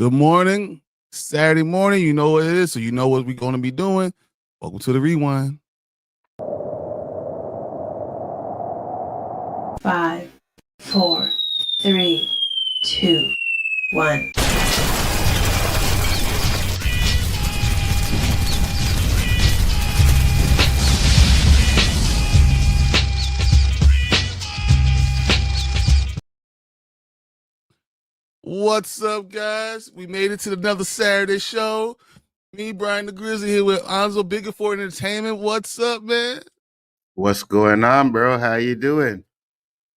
Good morning. Saturday morning. You know what it is, so you know what we're going to be doing. Welcome to the Rewind. 5, 4, 3, 2, 1. What's up, guys? We made it to another Saturday show. Me, Bryon the Grizzly, here with Nzo, Bigger for Entertainment. What's up, man? What's going on, bro? How you doing?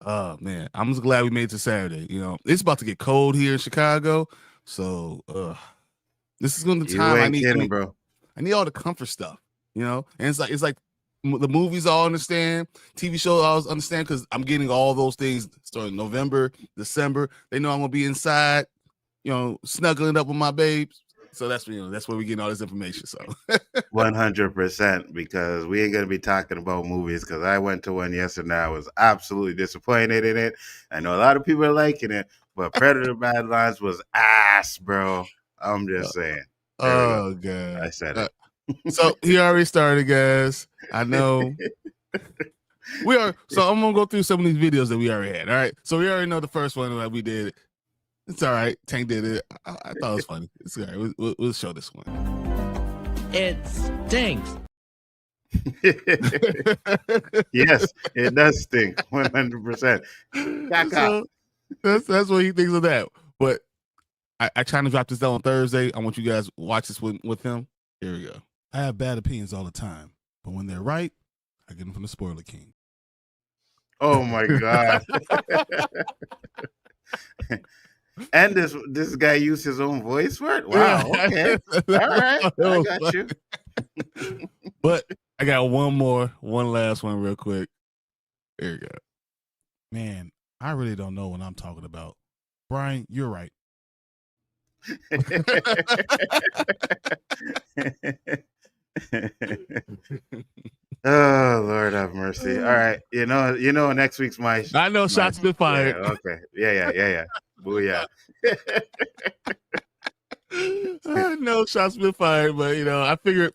Oh, man. I'm just glad we made it to Saturday. You know, it's about to get cold here in Chicago. So, this is going to the time I need, bro. I need all the comfort stuff, you know? And it's like the movies all understand, TV shows all understand, because I'm getting all those things starting November, December. They know I'm going to be inside, you know, snuggling up with my babes. So that's where we're getting all this information. So 100%, because we ain't gonna be talking about movies, because I went to one yesterday. I was absolutely disappointed in it. I know a lot of people are liking it, but Predator Badlands was ass, bro. I'm just saying. Oh god, I said it. So he already started, guys. I know. We are. So I'm gonna go through some of these videos that we already had. All right. So we already know the first one that we did. It's all right. Tank did it. I thought it was funny. It's all right. We'll show this one. It stinks. Yes, it does stink. 100%. So that's what he thinks of that. But I trying to drop this down on Thursday. I want you guys to watch this with him. Here we go. I have bad opinions all the time, but when they're right, I get them from the Spoiler King. Oh my god. And this guy used his own voice for it? Wow, okay. All right, I got you. But I got one last one real quick. There you go. Man, I really don't know what I'm talking about. Bryon, you're right. Oh, Lord have mercy. All right. You know next week's my I know shots been fired. Yeah, okay. Yeah. Booyah. I know shots been fired, but you know, I figured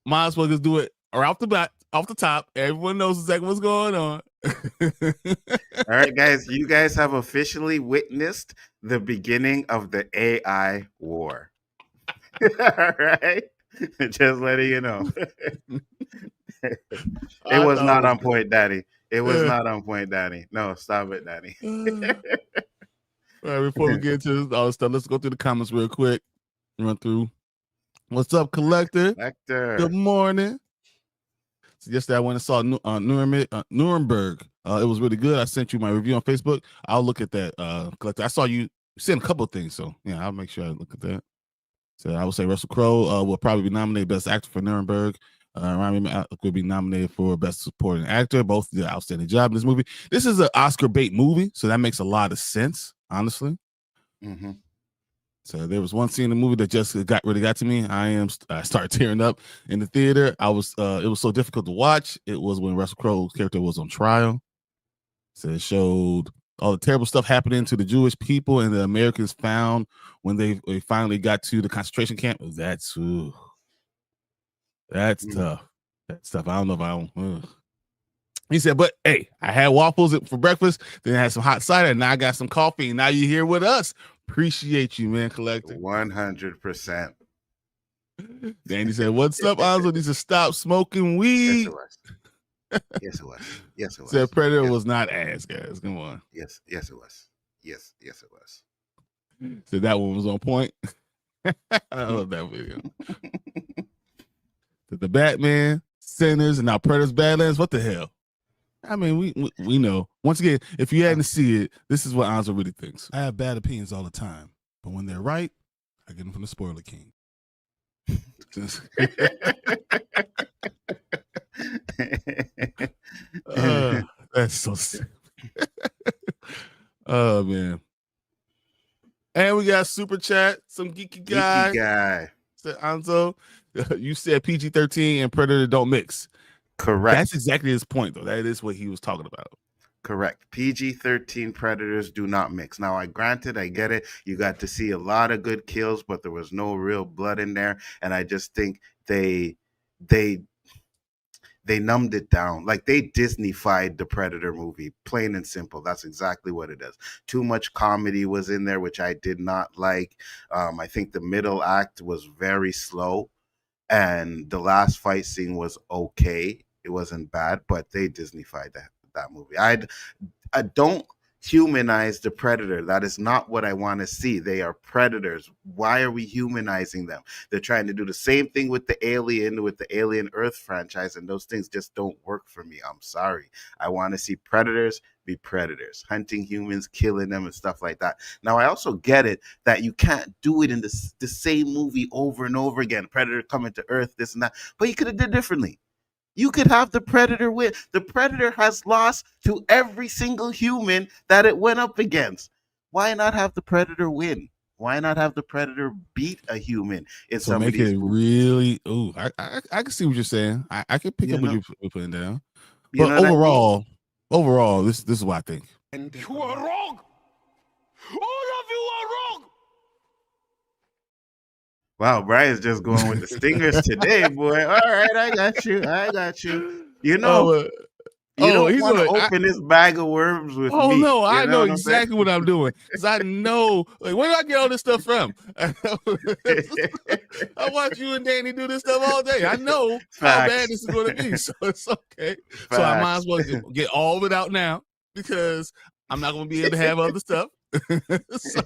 might as well just do it or off the top. Everyone knows exactly what's going on. All right, guys. You guys have officially witnessed the beginning of the AI war. All right. Just letting you know. It was not on point, Daddy. It was not on point, Daddy. No, stop it, Daddy. All right, before we get into all this stuff, let's go through the comments real quick. Run through. What's up, Collector? Good morning. So yesterday I went and saw Nuremberg. It was really good. I sent you my review on Facebook. I'll look at that, Collector. I saw you send a couple of things, so yeah, I'll make sure I look at that. So I would say Russell Crowe will probably be nominated Best Actor for Nuremberg. Rami Malek will be nominated for Best Supporting Actor. Both did an outstanding job in this movie. This is an Oscar bait movie, so that makes a lot of sense, honestly. Mm-hmm. So there was one scene in the movie that just really got to me. I started tearing up in the theater. It was so difficult to watch. It was when Russell Crowe's character was on trial. So it showed all the terrible stuff happening to the Jewish people and the Americans found when they finally got to the concentration camp. That's tough. That's tough. I don't know if I don't. He said, but hey, I had waffles for breakfast, then I had some hot cider, and now I got some coffee, and now you're here with us. Appreciate you, man, Collector. 100%. Danny said, what's up, Nzo? Needs to stop smoking weed. Yes, it was. Yes, it was. Said Predator was not ass, guys. Come on. Yes, it was. Yes, it was. Said that one was on point. I love that video. The Batman, Sinners, and now Predator's Badlands. What the hell? I mean, we know. Once again, if you hadn't seen it, this is what Nzo really thinks. I have bad opinions all the time, but when they're right, I get them from the Spoiler King. That's so sick. Oh man. And we got super chat, some geeky guy. Said Nzo, you said PG-13 and Predator don't mix. Correct. That's exactly his point, though. That is what he was talking about. Correct. PG-13 predators do not mix. Now, I get it. You got to see a lot of good kills, but there was no real blood in there, and I just think they numbed it down. Like, they Disney-fied the Predator movie, plain and simple. That's exactly what it is. Too much comedy was in there, which I did not like. I think the middle act was very slow, and the last fight scene was okay. It wasn't bad, but they Disney-fied that movie. I don't humanize the Predator. That is not what I want to see. They are predators. Why are we humanizing them? They're trying to do the same thing with the Alien Earth franchise, and those things just don't work for me. I'm sorry. I want to see predators be predators, hunting humans, killing them, and stuff like that. Now, I also get it that you can't do it in the same movie over and over again. Predator coming to Earth, this and that, but you could have did differently. You could have the Predator win. The Predator has lost to every single human that it went up against. Why not have the Predator win? Why not have the Predator beat a human in So some make of these it movies? really. Ooh, I can see what you're saying. I can pick up what you're putting down. You But know what I mean? overall, this is what I think. And you are wrong. All of you are wrong. Wow, Brian's just going with the stingers today, boy. All right, I got you. You know, you don't want to open this bag of worms with me. Oh no, I know what exactly what I'm doing because I know. Like, where do I get all this stuff from? I watch you and Danny do this stuff all day. I know how bad this is going to be, so it's okay. Facts. So I might as well get all of it out now because I'm not going to be able to have other stuff. So,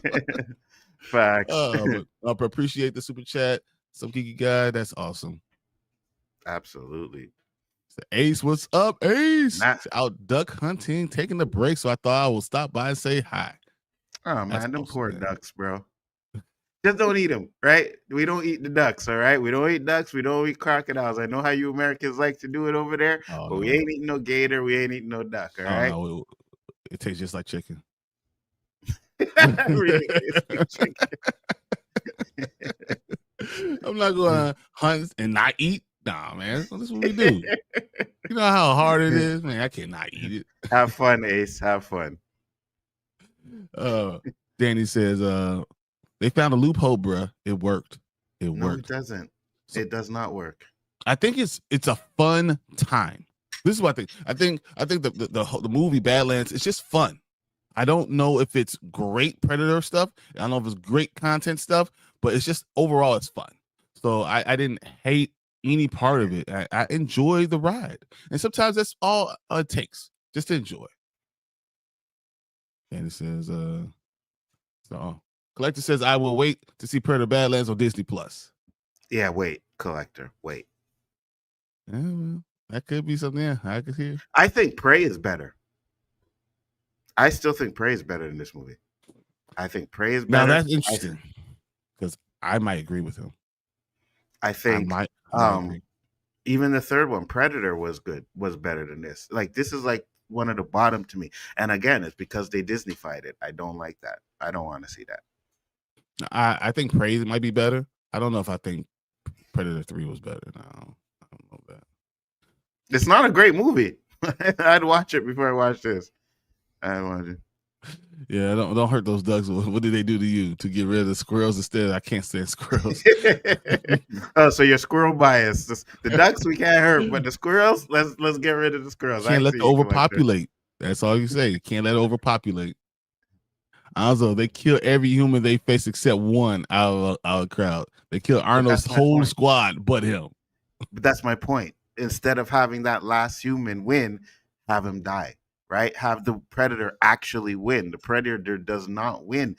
facts. I appreciate the super chat. Some geeky guy. That's awesome. Absolutely. Ace, what's up, Ace? Out duck hunting, taking a break, so I thought I will stop by and say hi. Oh man, them poor ducks, bro. Just don't eat them, right? We don't eat the ducks, all right? We don't eat ducks. We don't eat crocodiles. I know how you Americans like to do it over there, but we ain't eating no gator. We ain't eating no duck, all right? No, it tastes just like chicken. I'm not going to hunt and not eat. Nah, man, this is what we do. You know how hard it is, man. I cannot eat it. Have fun, Ace. Have fun. Danny says, they found a loophole, bruh. It worked. It worked. No, it doesn't. It does not work. I think it's a fun time. This is what I think. I think the movie Badlands, it's just fun. I don't know if it's great Predator stuff. I don't know if it's great content stuff, but it's just overall it's fun. So I didn't hate any part of it. I enjoy the ride, and sometimes that's all it takes, just to enjoy. And it says, so Collector says, I will wait to see Predator Badlands on Disney Plus. Yeah, wait, Collector, wait. Yeah, well, that could be something. Yeah, I could hear. I think Prey is better. I still think Prey is better than this movie. I think Prey is better. Now that's interesting because I might agree with him. I think I might even the third one, Predator, was better than this. Like, this is like one of the bottom to me. And again, it's because they Disneyfied it. I don't like that. I don't want to see that. I think Prey might be better. I don't know if I think Predator 3 was better. No, I don't know that. It's not a great movie. I'd watch it before I watch this. I watch it. Yeah, don't hurt those ducks. What did they do to you to get rid of the squirrels instead? I can't stand squirrels. Oh, so you're squirrel biased. The ducks we can't hurt, but the squirrels, let's get rid of the squirrels. Can't let it overpopulate. That's all you say. Can't let it overpopulate. Also, they kill every human they face except one out of our crowd. They kill Arnold's whole squad but him. But that's my point. Instead of having that last human win, have him die. Right? Have the Predator actually win. The Predator does not win.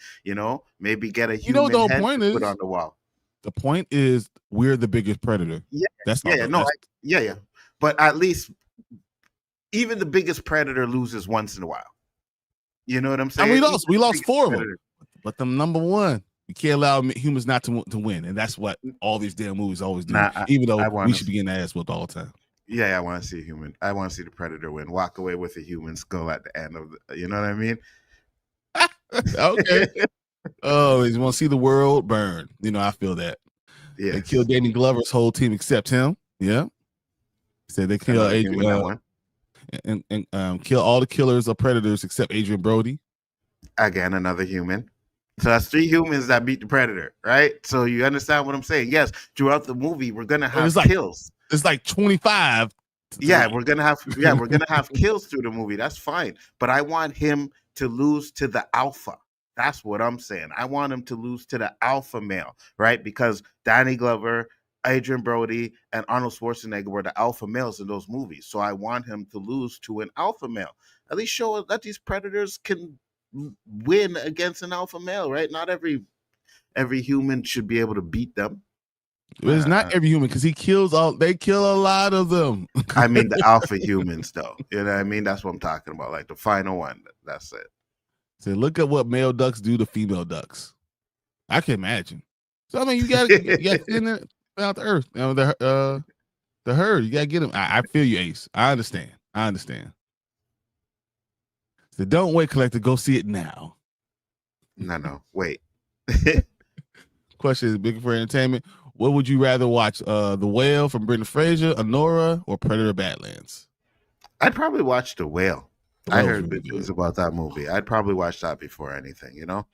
Maybe get a human head to put on the wall. The point is, we're the biggest predator. Yeah, that's yeah. But at least, even the biggest predator loses once in a while. You know what I'm saying? And we lost 4 of them. But the number one, you can't allow humans not to win, and that's what all these damn movies always do. Even though we should be getting ass whipped all the time. Yeah, I want to see a human. I want to see the Predator win. Walk away with a human skull at the end of the. You know what I mean? Okay. Oh, you want to see the world burn? I feel that. Yeah. They killed Danny Glover's whole team except him. Yeah. Said they killed Adrian. and kill all the killers or predators except Adrian Brody. Again, another human. So that's 3 humans that beat the predator, right? So you understand what I'm saying? Yes, throughout the movie, we're gonna have kills. It's like 25. Yeah, we're gonna have kills through the movie. That's fine. But I want him to lose to the alpha. That's what I'm saying. I want him to lose to the alpha male, right? Because Danny Glover, Adrian Brody, and Arnold Schwarzenegger were the alpha males in those movies. So I want him to lose to an alpha male. At least show that these predators can win against an alpha male, right? Not every human should be able to beat them. It's not every human because they kill a lot of them. I mean the alpha humans though. You know what I mean? That's what I'm talking about. Like the final one. That's it. So look at what male ducks do to female ducks. I can imagine. So I mean you gotta send it out the earth. The herd. You gotta get them. I feel you, Ace. I understand. So don't wait, Collector. Go see it now. No. Wait. Question is big for entertainment. What would you rather watch? The Whale from Brendan Fraser, Honora, or Predator Badlands? I'd probably watch The Whale. I heard good things about that movie. I'd probably watch that before anything, you know?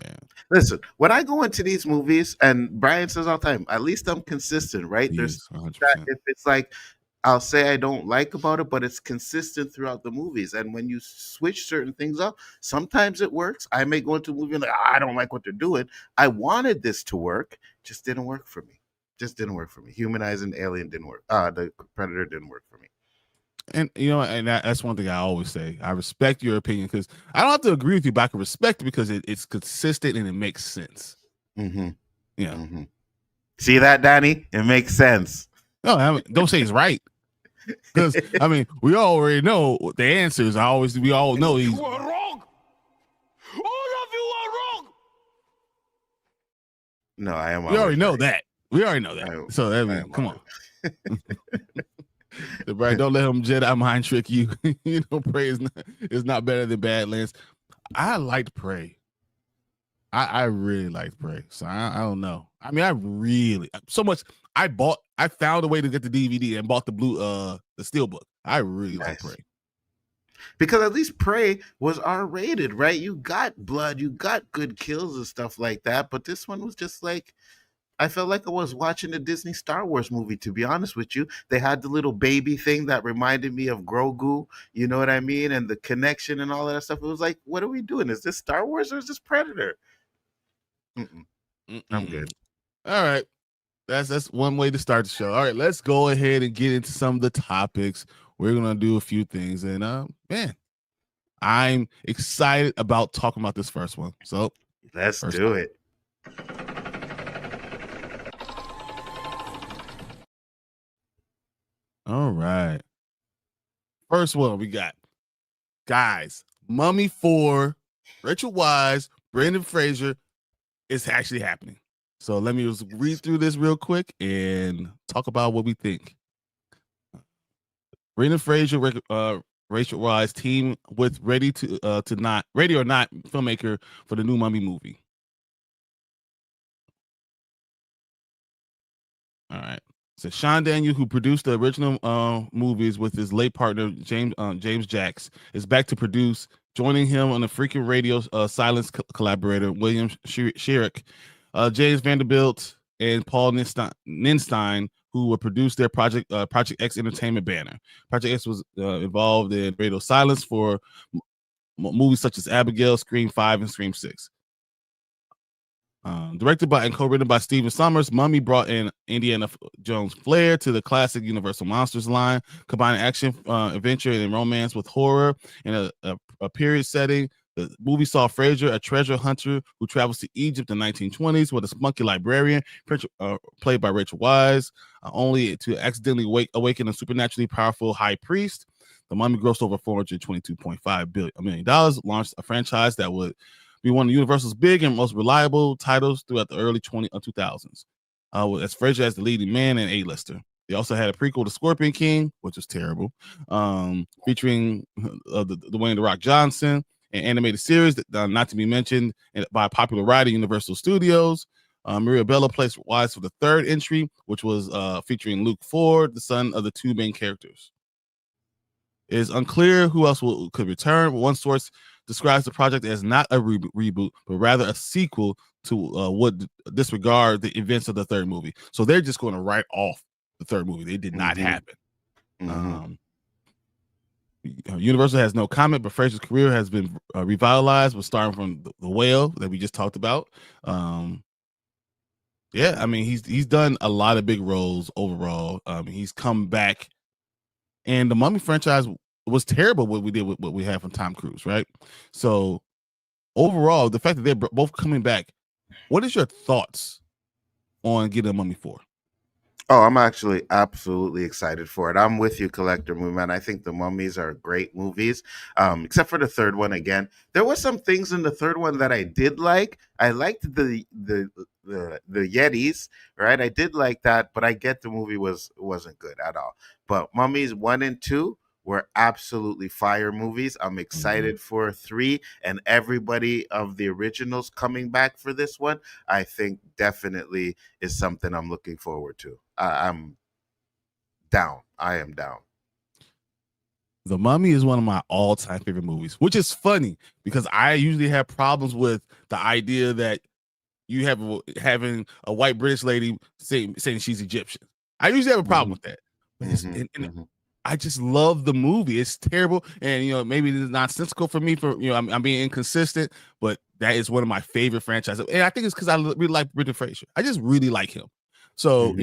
Yeah. Listen, when I go into these movies, and Brian says all the time, at least I'm consistent, right? Yes, If it's like, I'll say I don't like about it, but it's consistent throughout the movies. And when you switch certain things up, sometimes it works. I may go into a movie and I don't like what they're doing. I wanted this to work, just didn't work for me. Humanizing Alien didn't work. The Predator didn't work for me. And that's one thing I always say. I respect your opinion because I don't have to agree with you, but I can respect it because it's consistent and it makes sense. Mm-hmm. Yeah. Mm-hmm. See that, Danny? It makes sense. No, don't say it's right. Because we already know the answers. We all know You are wrong. All of you are wrong. No, I am. We already know that. So come on. Right, don't let him Jedi mind trick you. Prey is not better than Badlands. I liked Prey. I really liked Prey. So I don't know. I found a way to get the DVD and bought the the steelbook. I really liked Prey. Because at least Prey was R-rated, right? You got blood, you got good kills and stuff like that. But this one was just like, I felt like I was watching a Disney Star Wars movie, to be honest with you. They had the little baby thing that reminded me of Grogu, you know what I mean? And the connection and all that stuff. It was like, what are we doing? Is this Star Wars or is this Predator? I'm good. All right. That's one way to start the show. All right, let's go ahead and get into some of the topics. We're going to do a few things. And, man, I'm excited about talking about this first one. So let's do it. All right. First one we got, guys, Mummy 4, Rachel Weisz, Brendan Fraser, is actually happening. So let me just read through this real quick and talk about what we think. Brendan Fraser, Rachel Weisz team with Ready or Not filmmaker for the new Mummy movie. All right. So Sean Daniel, who produced the original movies with his late partner James Jacks, is back to produce, joining him on the freaking radio silence collaborator William Sherrick, James Vanderbilt, and Paul Ninstein, who will produce their Project X Entertainment banner. Project X was involved in radio silence for movies such as Abigail, Scream 5, and Scream 6. Directed by and co-written by Stephen Sommers, Mummy brought in Indiana Jones flair to the classic Universal Monsters line, combining action, adventure, and romance with horror in a period setting. The movie saw Fraser, a treasure hunter who travels to Egypt in the 1920s with a spunky librarian, played by Rachel Weisz, only to accidentally awaken a supernaturally powerful high priest. The Mummy grossed over $422.5 million, launched a franchise that would be one of Universal's big and most reliable titles throughout the early 2000s. As Fraser as the leading man and A-lister. They also had a prequel to Scorpion King, which was terrible, featuring Dwayne "The Rock" Johnson, an animated series that, not to be mentioned, by a popular writer, Universal Studios. Maria Bello placed Weisz for the third entry, which was featuring Luke Ford, the son of the two main characters. It is unclear who else could return. One source describes the project as not a reboot, but rather a sequel to would disregard the events of the third movie. So they're just going to write off the third movie. It did not happen. Universal has no comment, but Fraser's career has been revitalized with starting from the Whale that we just talked about. Yeah, I mean he's done a lot of big roles overall. He's come back, and the Mummy franchise was terrible. What we did with what we had from Tom Cruise, right? So overall, the fact that they're both coming back, what is your thoughts on getting a Mummy 4? Oh, I'm actually absolutely excited for it. I'm with you, Collector Movement. I think the Mummies are great movies, except for the third one. Again, there were some things in the third one that I did like. I liked the Yetis, right? I did like that, but I get the movie wasn't good at all. But Mummies 1 and 2 were absolutely fire movies. I'm excited for 3 and everybody of the originals coming back for this one. I think definitely is something I'm looking forward to. I'm down. I am down. The Mummy is one of my all-time favorite movies, which is funny because I usually have problems with the idea that you have having a white British lady saying she's Egyptian. I usually have a problem with that. But I just love the movie. It's terrible, and maybe it's nonsensical for me. I'm being inconsistent, but that is one of my favorite franchises, and I think it's because I really like Brendan Fraser. I just really like him. So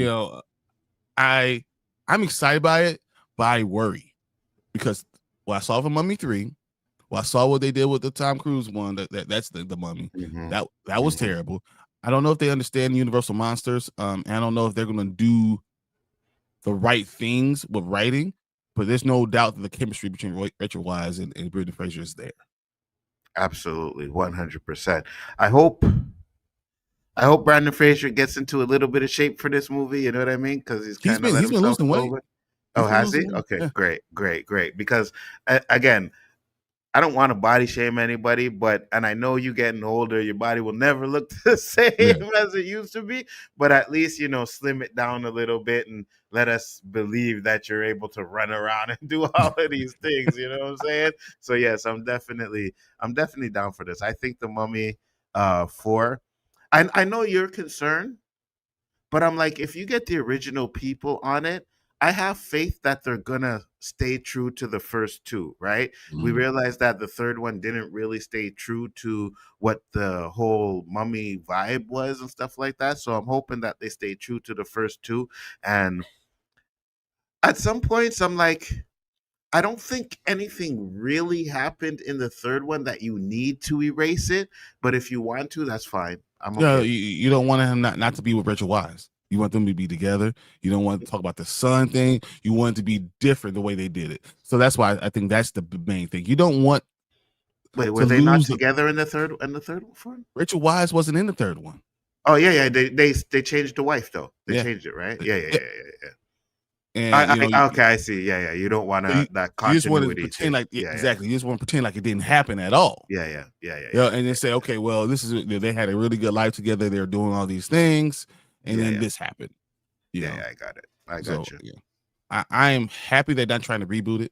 I'm excited by it, but I worry because I saw from Mummy 3, I saw what they did with the Tom Cruise one. That's the Mummy. That was terrible. I don't know if they understand Universal Monsters, and I don't know if they're going to do the right things with writing. But there's no doubt that the chemistry between Rachel Weisz and Brendan Fraser is there. Absolutely, 100%. I hope Brendan Fraser gets into a little bit of shape for this movie. You know what I mean? Because he's been losing weight. Oh, has he? Okay, yeah. Great. Because again, I don't want to body shame anybody, and I know you getting older, your body will never look the same as it used to be. But at least slim it down a little bit and let us believe that you're able to run around and do all of these things. You know what I'm saying? So yes, I'm definitely down for this. I think the Mummy 4. I know you're concerned, but I'm like, if you get the original people on it, I have faith that they're gonna stay true to the first 2, right? We realized that the third one didn't really stay true to what the whole Mummy vibe was and stuff like that. So I'm hoping that they stay true to the first 2. And at some points, I'm like, I don't think anything really happened in the third one that you need to erase it. But if you want to, that's fine. I'm okay. No, you don't want him not to be with Rachel Weisz. You want them to be together. You don't want to talk about the son thing. You want it to be different the way they did it. So that's why I think that's the main thing. You don't want. Wait, were they not together in the third one? Rachel Weisz wasn't in the third one. Oh yeah. They changed the wife though. They changed it, right? Yeah. And I see. Yeah. You don't want that continuity. You just want to pretend like exactly. You just want to pretend like it didn't happen at all. Yeah. And then say, okay, well, this is they had a really good life together. They're doing all these things. And then this happened. I got it. I got you. Yeah. I am happy they're not trying to reboot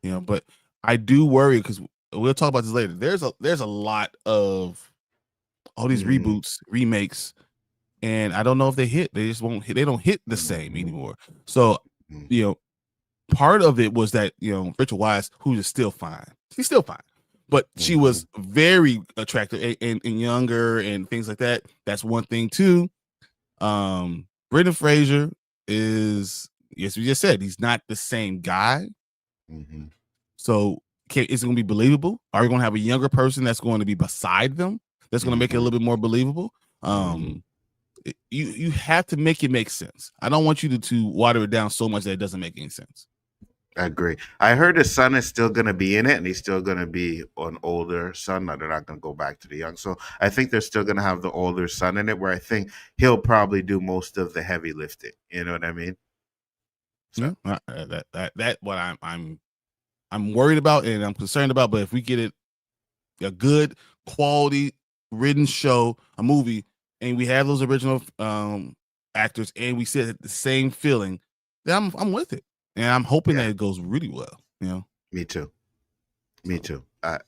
it. But I do worry because we'll talk about this later. There's a lot of all these reboots, remakes, and I don't know if they hit. They just won't hit. They don't hit the same anymore. So, part of it was that Rachel Weisz, who is still fine. She's still fine. But she was very attractive and younger and things like that. That's one thing too. Brendan Fraser is, yes, we just said he's not the same guy. So is it going to be believable? Are we going to have a younger person that's going to be beside them? That's going to make it a little bit more believable. You have to make it make sense. I don't want you to water it down so much that it doesn't make any sense. I agree. I heard his son is still going to be in it, and he's still going to be an older son. Now, they're not going to go back to the young. So I think they're still going to have the older son in it, where I think he'll probably do most of the heavy lifting. You know what I mean? So. Yeah, that what I'm worried about and I'm concerned about. But if we get a good quality written show, a movie, and we have those original actors, and we sit at the same feeling, then I'm with it. and I'm hoping that it goes really well. You know, me too. Me too.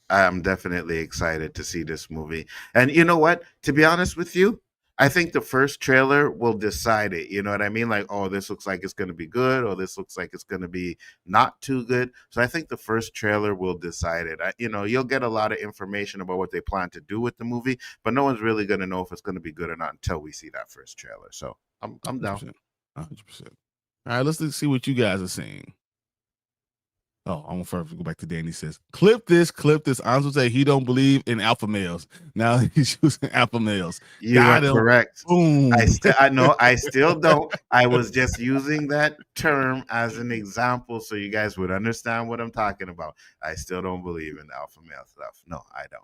I'm definitely excited to see this movie. And you know what? To be honest with you, I think the first trailer will decide it. You know what I mean? Like, oh, this looks like it's going to be good, or this looks like it's going to be not too good. So I think the first trailer will decide it. You'll get a lot of information about what they plan to do with the movie, but no one's really going to know if it's going to be good or not until we see that first trailer. So I'm down. 100%. All right, let's see what you guys are saying. Oh, I'm gonna first go back to Danny. Says, clip this. Anzo say he don't believe in alpha males. Now he's using alpha males. You are correct. Boom. I still don't. I was just using that term as an example so you guys would understand what I'm talking about. I still don't believe in alpha male stuff. No, I don't.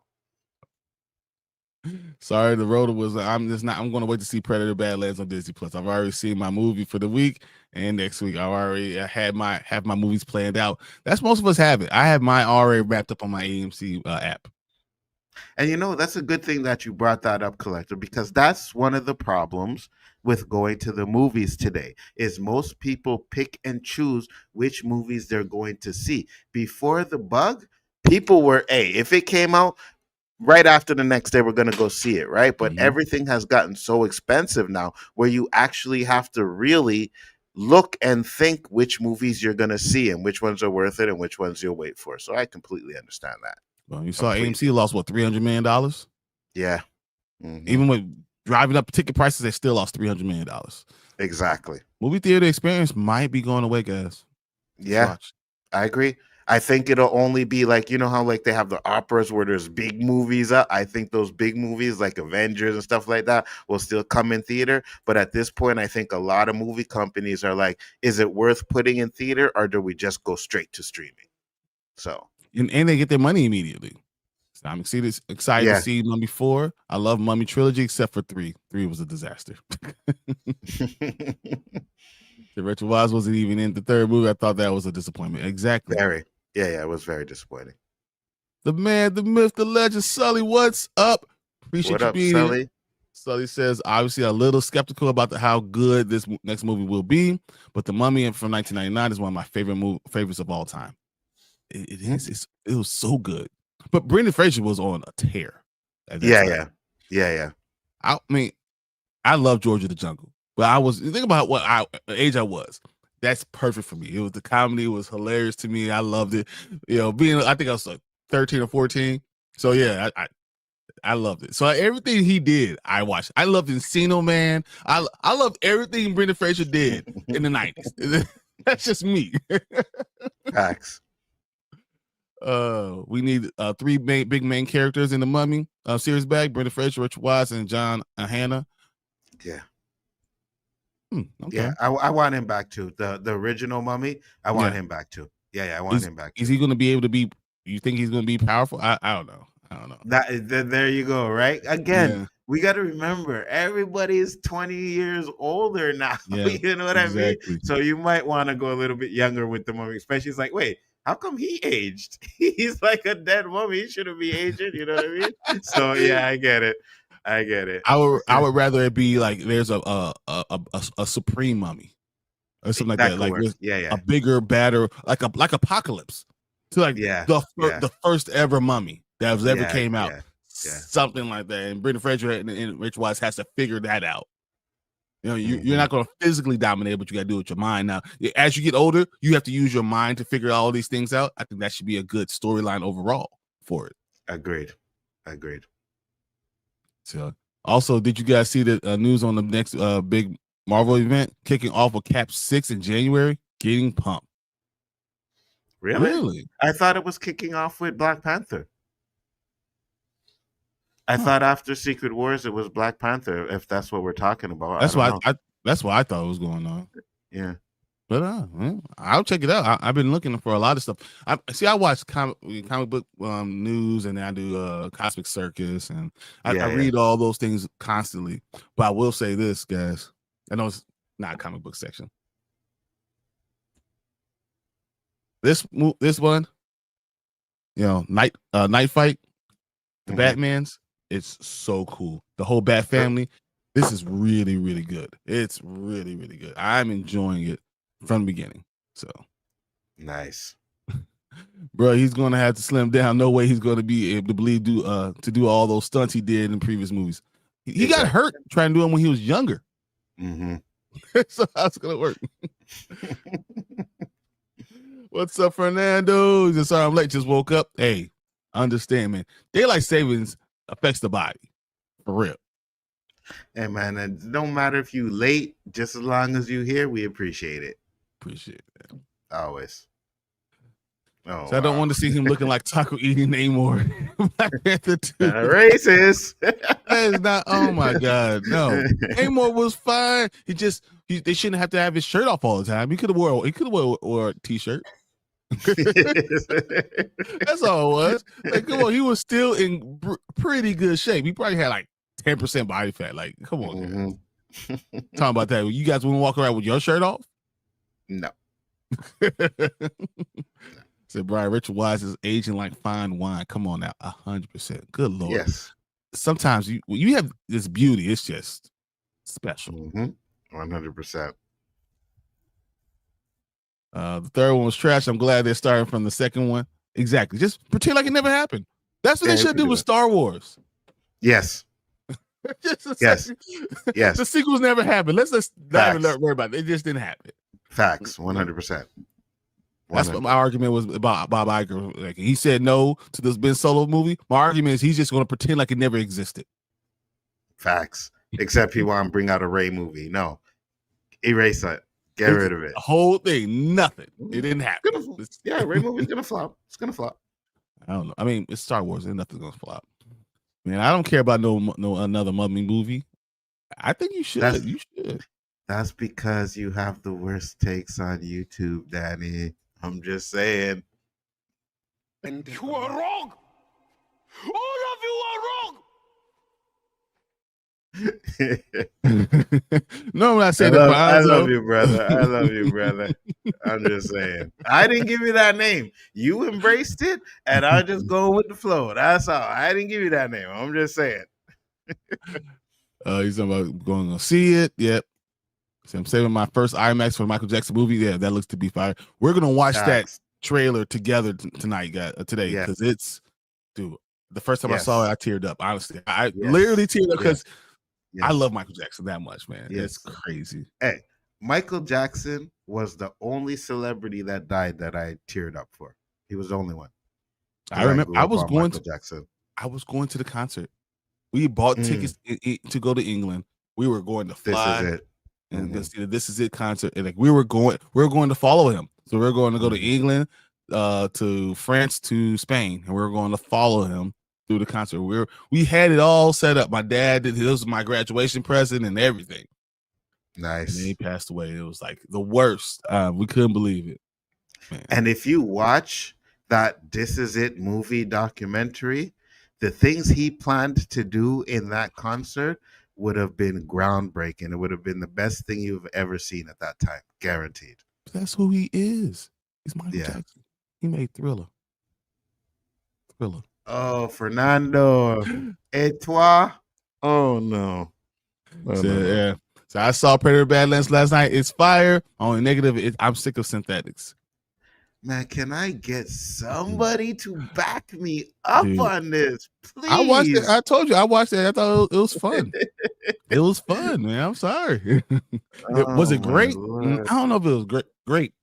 Sorry, the road was. I'm going to wait to see Predator Badlands on Disney Plus. I've already seen my movie for the week, and next week I already have my movies planned out. That's most of us have it. I have mine already wrapped up on my AMC app. And that's a good thing that you brought that up, Collector, because that's one of the problems with going to the movies today. Is most people pick and choose which movies they're going to see. Before the bug, people were, if it came out right after the next day, we're going to go see it, right? But everything has gotten so expensive now where you actually have to really look and think which movies you're going to see and which ones are worth it and which ones you'll wait for. So I completely understand that. Well, you saw AMC lost, what, $300 million? Yeah. Even with driving up ticket prices, they still lost $300 million. Exactly. Movie theater experience might be going away, guys. Yeah, I agree. I think it'll only be like, how like they have the operas where there's big movies up. I think those big movies like Avengers and stuff like that will still come in theater. But at this point, I think a lot of movie companies are like, is it worth putting in theater or do we just go straight to streaming? So and they get their money immediately. So I'm excited to see Mummy 4. I love Mummy trilogy except for 3. 3 was a disaster. Richard Wise wasn't even in the third movie. I thought that was a disappointment. Exactly. Very. Yeah, it was very disappointing. The man, the myth, the legend, Sully, what's up? Appreciate you being Sully? here. Sully says, obviously a little skeptical about how good this next movie will be, but The Mummy from 1999 is one of my favorites of all time. It is. It was so good. But Brendan Fraser was on a tear. Yeah. I mean, I love George of the Jungle, but think about what age I was. That's perfect for me. It was the comedy. It was hilarious to me. I loved it. I think I was like 13 or 14. So yeah, I loved it. So everything he did, I watched. I loved Encino Man. I loved everything Brendan Fraser did in the 90s. That's just me. Facts. We need 3 big main characters in the Mummy series back: Brendan Fraser, Richard Wise, and John Hannah. Yeah. Okay. Yeah, I want him back too. The original Mummy, I want him back too. Yeah, I want him back. Is he going to be able to be? You think he's going to be powerful? I don't know. There you go. Right again. We got to remember everybody's 20 years older now. Yeah, you know what I mean? So you might want to go a little bit younger with the Mummy, especially. It's like, wait, how come he aged? He's like a dead mummy. He shouldn't be aging. You know what I mean? So yeah, I get it. I would rather it be like there's a supreme mummy or something like that. Like a bigger, badder, like Apocalypse. So like the first ever mummy that was ever came out. Something like that. And Brendan Fraser and Rich Wise has to figure that out. You're not going to physically dominate, but you got to do it with your mind. Now, as you get older, you have to use your mind to figure all these things out. I think that should be a good storyline overall for it. Agreed. So, also, did you guys see the news on the next big Marvel event kicking off with Cap 6 in January? Getting pumped. Really? I thought it was kicking off with Black Panther. I thought after Secret Wars it was Black Panther. If that's what we're talking about, that's why I thought it was going on. Yeah, but I'll check it out. I've been looking for a lot of stuff. I watch comic book news, and then I do Cosmic Circus, and I read all those things constantly. But I will say this, guys. I know it's not a comic book section. This one, Night Fight, the Batmans. It's so cool. The whole Bat family. This is really, really good. It's really, really good. I'm enjoying it from the beginning. So Nice. Bro, he's gonna have to slim down. No way he's gonna be able to do all those stunts he did in previous movies. He got hurt trying to do them when he was younger. Mm-hmm. So how's it gonna work? What's up, Fernando? Just sorry I'm late. Just woke up. Hey, understand, man. Daylight savings affects the body for real. Hey, man, it don't matter if you late, just as long as you here, we appreciate it. Appreciate it, man. Always. Oh, so I don't want to see him looking like taco eating Namor. Black Panther 2. Racist. That is not. Oh my God, no. Namor was fine. They shouldn't have to have his shirt off all the time. He could have wore a t-shirt. That's all it was. Like, come on, he was still in pretty good shape. He probably had like 10% body fat. Like, come on, guys. Talking about that. You guys wouldn't walk around with your shirt off? No. Said Brian, Richard Wise is aging like fine wine. Come on now, 100%. Good Lord. Yes. Sometimes you have this beauty. It's just special. 100%. The third one was trash. I'm glad they're starting from the second one. Exactly. Just pretend like it never happened. That's what they should do with Star Wars. Yes. Yes. Yes. The sequels never happened. Let's not even worry about it. It just didn't happen. Facts. 100%. That's what my argument was about Bob Iger. Like, he said no to this Ben Solo movie. My argument is he's just going to pretend like it never existed. Facts. Except he want to bring out a Ray movie. No. Erase it. Get rid of it. The whole thing. Nothing. It didn't happen. Ray movie's going to flop. It's going to flop. I don't know. I mean, it's Star Wars. And nothing's going to flop. Man, I don't care about no another Mummy movie. I think you should. You should. That's because you have the worst takes on YouTube, Danny. I'm just saying. And you are wrong. All of you are wrong. No, when I say I love you, brother. I love you, brother. I'm just saying. I didn't give you that name. You embraced it, and I just go with the flow. That's all. I didn't give you that name. I'm just saying. He's talking about going to see it. Yep. So I'm saving my first IMAX for the Michael Jackson movie. Yeah, that looks to be fire. We're gonna watch that trailer together tonight, guys. Today, because it's, dude. The first time I saw it, I teared up. Honestly, I literally teared up because I love Michael Jackson that much, man. It's crazy. Hey, Michael Jackson was the only celebrity that died that I teared up for. He was the only one. I remember I was going to the concert. We bought tickets to go to England. We were going to fly. This is it. And see the This Is It concert, and like we were going to follow him. So we are going to go to England, to France, to Spain, and we are going to follow him through the concert. We had it all set up. My dad did. This was my graduation present and everything. Nice. And then he passed away. It was like the worst. We couldn't believe it. Man. And if you watch that This Is It movie documentary, the things he planned to do in that concert would have been groundbreaking. It would have been the best thing you've ever seen at that time. Guaranteed. That's who he is. He's Michael Jackson. He made Thriller. Oh, Fernando. Et toi? Oh, no. Yeah. So I saw Predator Badlands last night. It's fire. Only negative, I'm sick of synthetics. Man, can I get somebody to back me up on this, please? I watched it. I told you I watched it. I thought it was fun. It was fun, man. I'm sorry. Was it great? I don't know if it was great.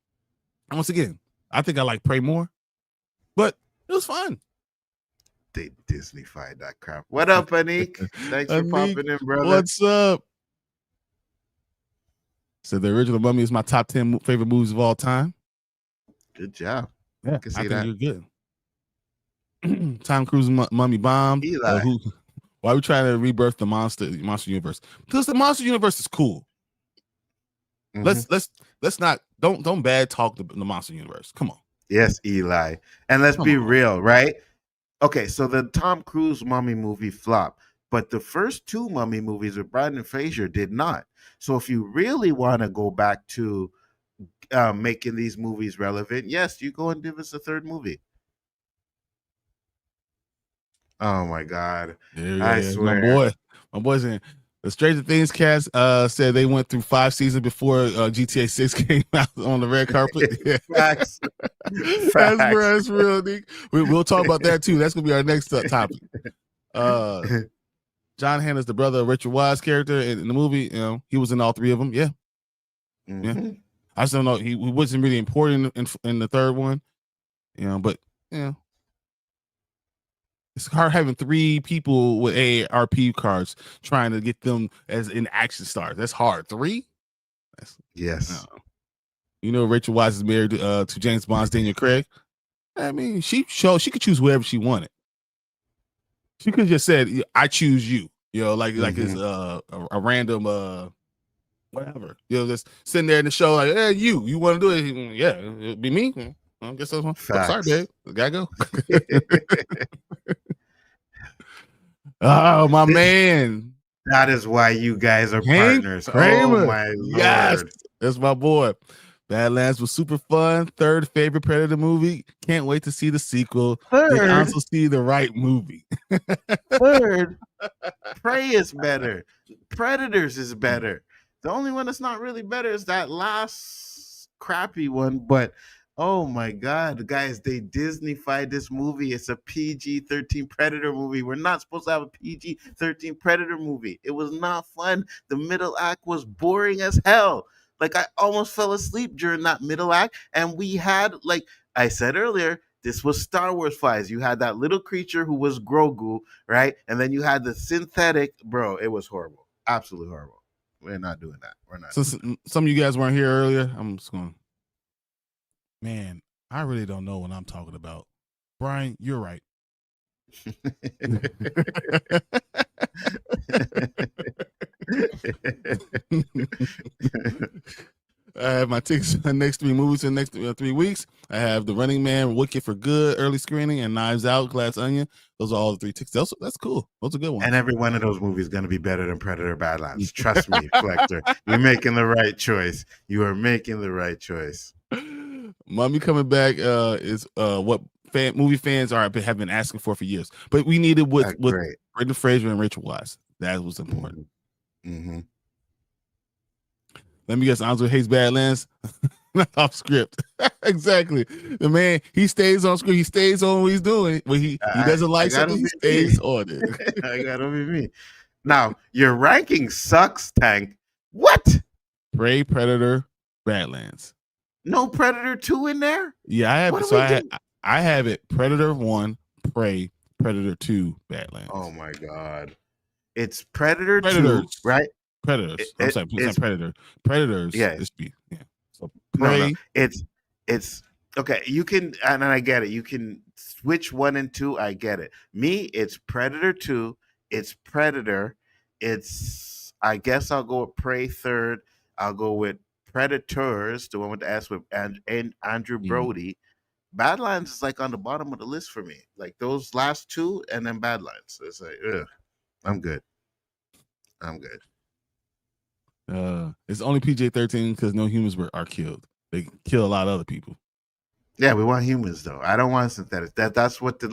Once again, I think I like Pray more, but it was fun. They Disney-fied that crap. What up, Anik? Thanks for popping in, brother. What's up? So the original Mummy is my top 10 favorite movies of all time. Good job. Yeah, I think you're good. Tom Cruise Mummy bombed. Why are we trying to rebirth the monster universe? Because the monster universe is cool. Let's not don't bad talk the monster universe. Come on. Yes, Eli. And let's be real, right? Okay, so the Tom Cruise Mummy movie flopped, but the first two Mummy movies with Brendan Fraser did not. So if you really want to go back to making these movies relevant, yes, you go and give us a third movie. Oh my God. I swear. My boy's in. The Stranger Things cast said they went through 5 seasons before GTA 6 came out on the red carpet. Yeah. Facts. That's real, Nick. We'll talk about that too. That's gonna be our next topic. John Hannah's the brother of Richard Wise character in the movie. You know, he was in all 3 of them. Yeah. Mm-hmm. Yeah. I just don't know. He wasn't really important in the third one. You know, but you know, it's hard having 3 people with AARP cards trying to get them as in action stars. That's hard. 3? Yes. You know, Rachel Weisz is married to James Bond's Daniel Craig. I mean, she could choose whoever she wanted. She could have just said, "I choose you." You know, like it's a random whatever. You know, just sitting there in the show like, "Hey, you want to do it?" Yeah, it'd be me. I guess that's one. Sorry, babe. Gotta go. Oh, my man. That is why you guys are Hank partners. Kramer. Oh my Lord. Yes, that's my boy. Badlands was super fun. 3rd favorite Predator movie. Can't wait to see the sequel. 3rd. Did also see the right movie. 3rd. Prey is better. Predators is better. The only one that's not really better is that last crappy one. But oh my God, guys, they Disney-fied this movie. It's a PG-13 Predator movie. We're not supposed to have a PG-13 Predator movie. It was not fun. The middle act was boring as hell. Like, I almost fell asleep during that middle act. And we had, like I said earlier, this was Star Wars vibes. You had that little creature who was Grogu, right? And then you had the synthetic. Bro, it was horrible. Absolutely horrible. We're not doing that. We're not. So some of you guys weren't here earlier. I'm just going. Man, I really don't know what I'm talking about. Bryon, you're right. I have my tickets for the next 3 movies in the next 3 weeks. I have The Running Man, Wicked for Good, early screening, and Knives Out, Glass Onion. Those are all the 3 tickets. That's cool. Those are good ones. And every one of those movies is going to be better than Predator Badlands. Trust me, Collector. You're making the right choice. You are making the right choice. Mummy coming back is what movie fans have been asking for years. But we needed with Brendan Fraser and Rachel Weisz. That was important. Mm-hmm. Let me guess, Nzo hates Badlands. Off script. Exactly. The man, he stays on script. He stays on what he's doing. When he doesn't like something, he stays on it. I gotta be me. Now, your ranking sucks, Tank. What? Prey, Predator, Badlands. No Predator 2 in there? Yeah, I have it. So I have it. Predator 1, Prey, Predator 2, Badlands. Oh my God. It's Predator 2, right? Predators. I'm sorry, it's Predator. Predators. Yeah. Yeah. So Prey. No. It's okay. You can, and I get it. You can switch 1 and 2. I get it. Me, it's Predator 2. It's Predator. It's, I guess I'll go with Prey 3rd. I'll go with Predators, the one with the S with Andrew Brody. Badlands is like on the bottom of the list for me. Like those last 2 and then Badlands. It's like, ugh, I'm good. It's only PG-13 because no humans are killed. They kill a lot of other people. Yeah, we want humans though. I don't want synthetics. That's what the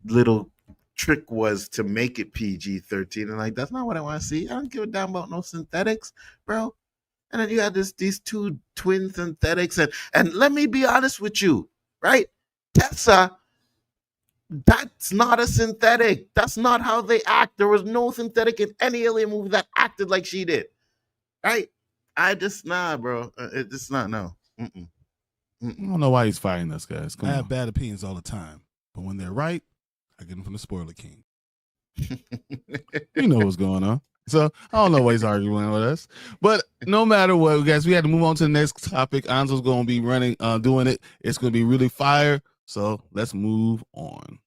little trick was to make it PG-13. And like, that's not what I want to see. I don't give a damn about no synthetics, bro. And then you had these 2 twin synthetics, and let me be honest with you, right? Tessa, that's not a synthetic. That's not how they act. There was no synthetic in any alien movie that acted like she did. Right? I just bro. It's just not no. Mm-mm. I don't know why he's fighting us, guys. I have bad opinions all the time, but when they're right, I get them from the Spoiler King. You know what's going on. So I don't know why he's arguing with us. But no matter what, guys, we had to move on to the next topic. Nzo's going to be doing it. It's going to be really fire. So let's move on.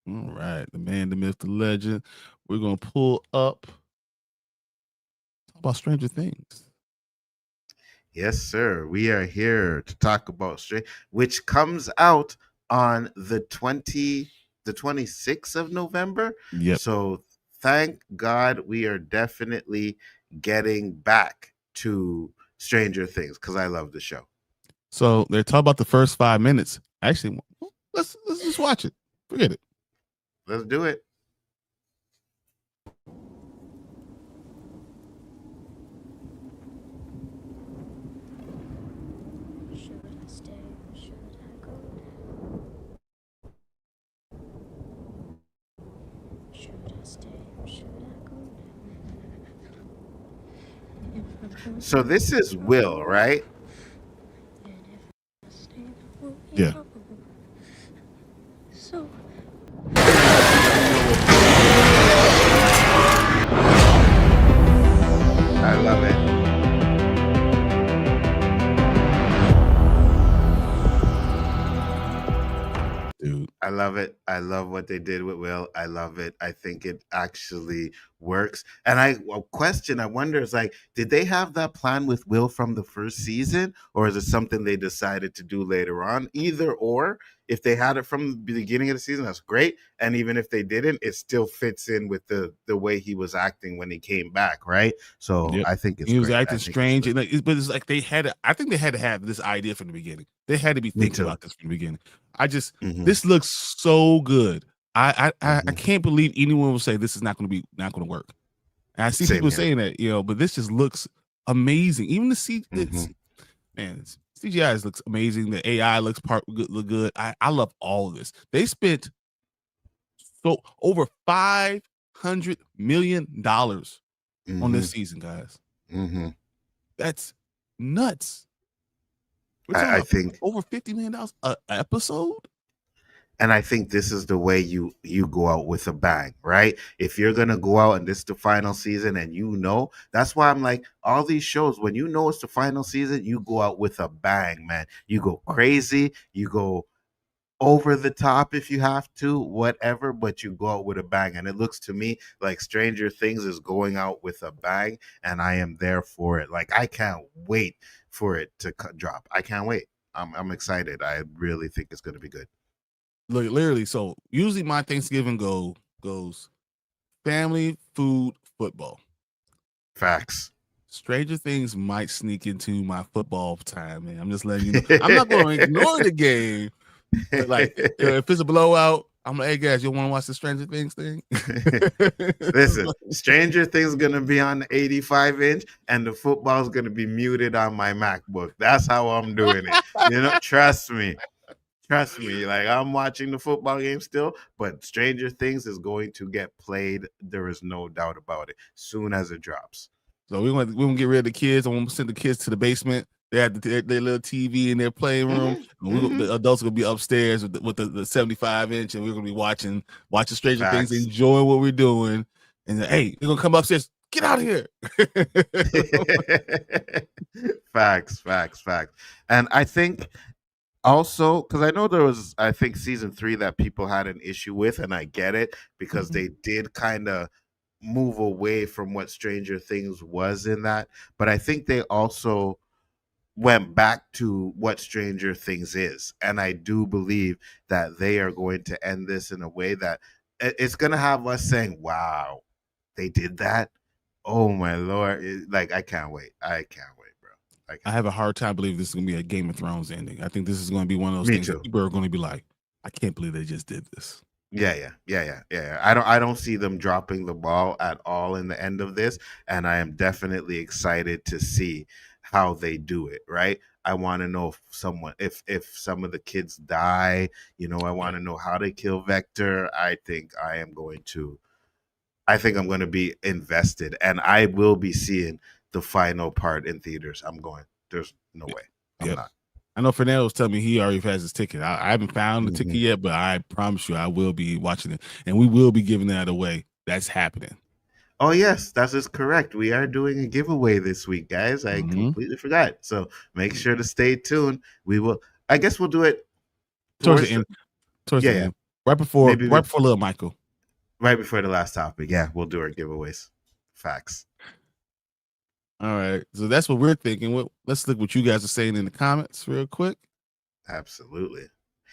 All right, the man, the myth, the legend. We're going to pull up. Talk about Stranger Things. Yes, sir. We are here to talk about which comes out on the 26th of November. Yep. So thank God we are definitely getting back to Stranger Things because I love the show. So they're talking about the first 5 minutes. Actually, let's just watch it. Forget it. Let's do it. Should I stay or should I go now? Should I stay or should I go now? So this is Will, right? And if I stay, I will be Yeah. alone. So I love it. Dude. I love it. I love what they did with Will. I love it. I think it actually works. And I wonder is like, did they have that plan with Will from the first season, or is it something they decided to do later on? Either or, if they had it from the beginning of the season, that's great. And even if they didn't, it still fits in with the way he was acting when he came back, right? So Yep. I think it's he was great. acting strange, and but it's like they had. I think they had to have this idea from the beginning. They had to be thinking too. about this from the beginning. I just Mhm. this looks so good. I Mhm. can't believe anyone will say this is not going to work. And I see Same people here. saying that, but this just looks amazing. Even the CGI looks amazing. The AI looks look good. I love all of this. They spent so over $500 million on this season, guys. Mm-hmm. That's nuts. We're I talking think, over $50 million an episode. and I think this is the way you go out with a bang, right? If you're gonna go out and this is the final season, and that's why I'm like, all these shows, when you know it's the final season, you go out with a bang, man. You go crazy, you go over the top if you have to, whatever, but you go out with a bang. And it looks to me like Stranger Things is going out with a bang, and I am there for it. Like, I can't wait for it to drop. I can't wait. I'm excited. I really think it's going to be good. Look, literally. So usually my Thanksgiving goes family, food, football. Facts. Stranger Things might sneak into my football time, man. I'm just letting you know. I'm not going to ignore the game. But like, if it's a blowout, I'm like, hey guys, you want to watch the Stranger Things thing? Listen, Stranger Things is gonna be on the 85-inch, and the football is gonna be muted on my MacBook. That's how I'm doing it. Trust me. Like, I'm watching the football game still, but Stranger Things is going to get played. There is no doubt about it. Soon as it drops. So we want to get rid of the kids. I want to send the kids to the basement. They had their little TV in their playing room. The adults are gonna be upstairs with the 75-inch, and we're gonna be watching Stranger Things, enjoying what we're doing. And then, hey, you're gonna come upstairs. Get out of here. Facts. And I think also, because I know there was, I think, season 3 that people had an issue with, and I get it, because they did kind of move away from what Stranger Things was in that. But I think they also went back to what Stranger Things is. And I do believe that they are going to end this in a way that it's going to have us saying, wow, they did that. Oh my Lord. I can't wait. I can't wait, bro. I have a hard time believing this is going to be a Game of Thrones ending. I think this is going to be one of those things that people are going to be like, I can't believe they just did this. Yeah. I don't see them dropping the ball at all in the end of this, and I am definitely excited to see how they do it. Right? I want to know if some of the kids die. I want to know how they kill Vector. I think I'm going to be invested, and I will be seeing the final part in theaters. I'm going. There's no way. I'm not. I know Fernando was telling me he already has his ticket. I haven't found the ticket yet, but I promise you I will be watching it, and we will be giving that away. That's happening. Oh, yes, that is correct. We are doing a giveaway this week, guys. I completely forgot. So make sure to stay tuned. I guess we'll do it towards the end. The end. Right before little Michael. Right before the last topic. Yeah, we'll do our giveaways. Facts. All right, so that's what we're thinking. Let's look what you guys are saying in the comments real quick. Absolutely.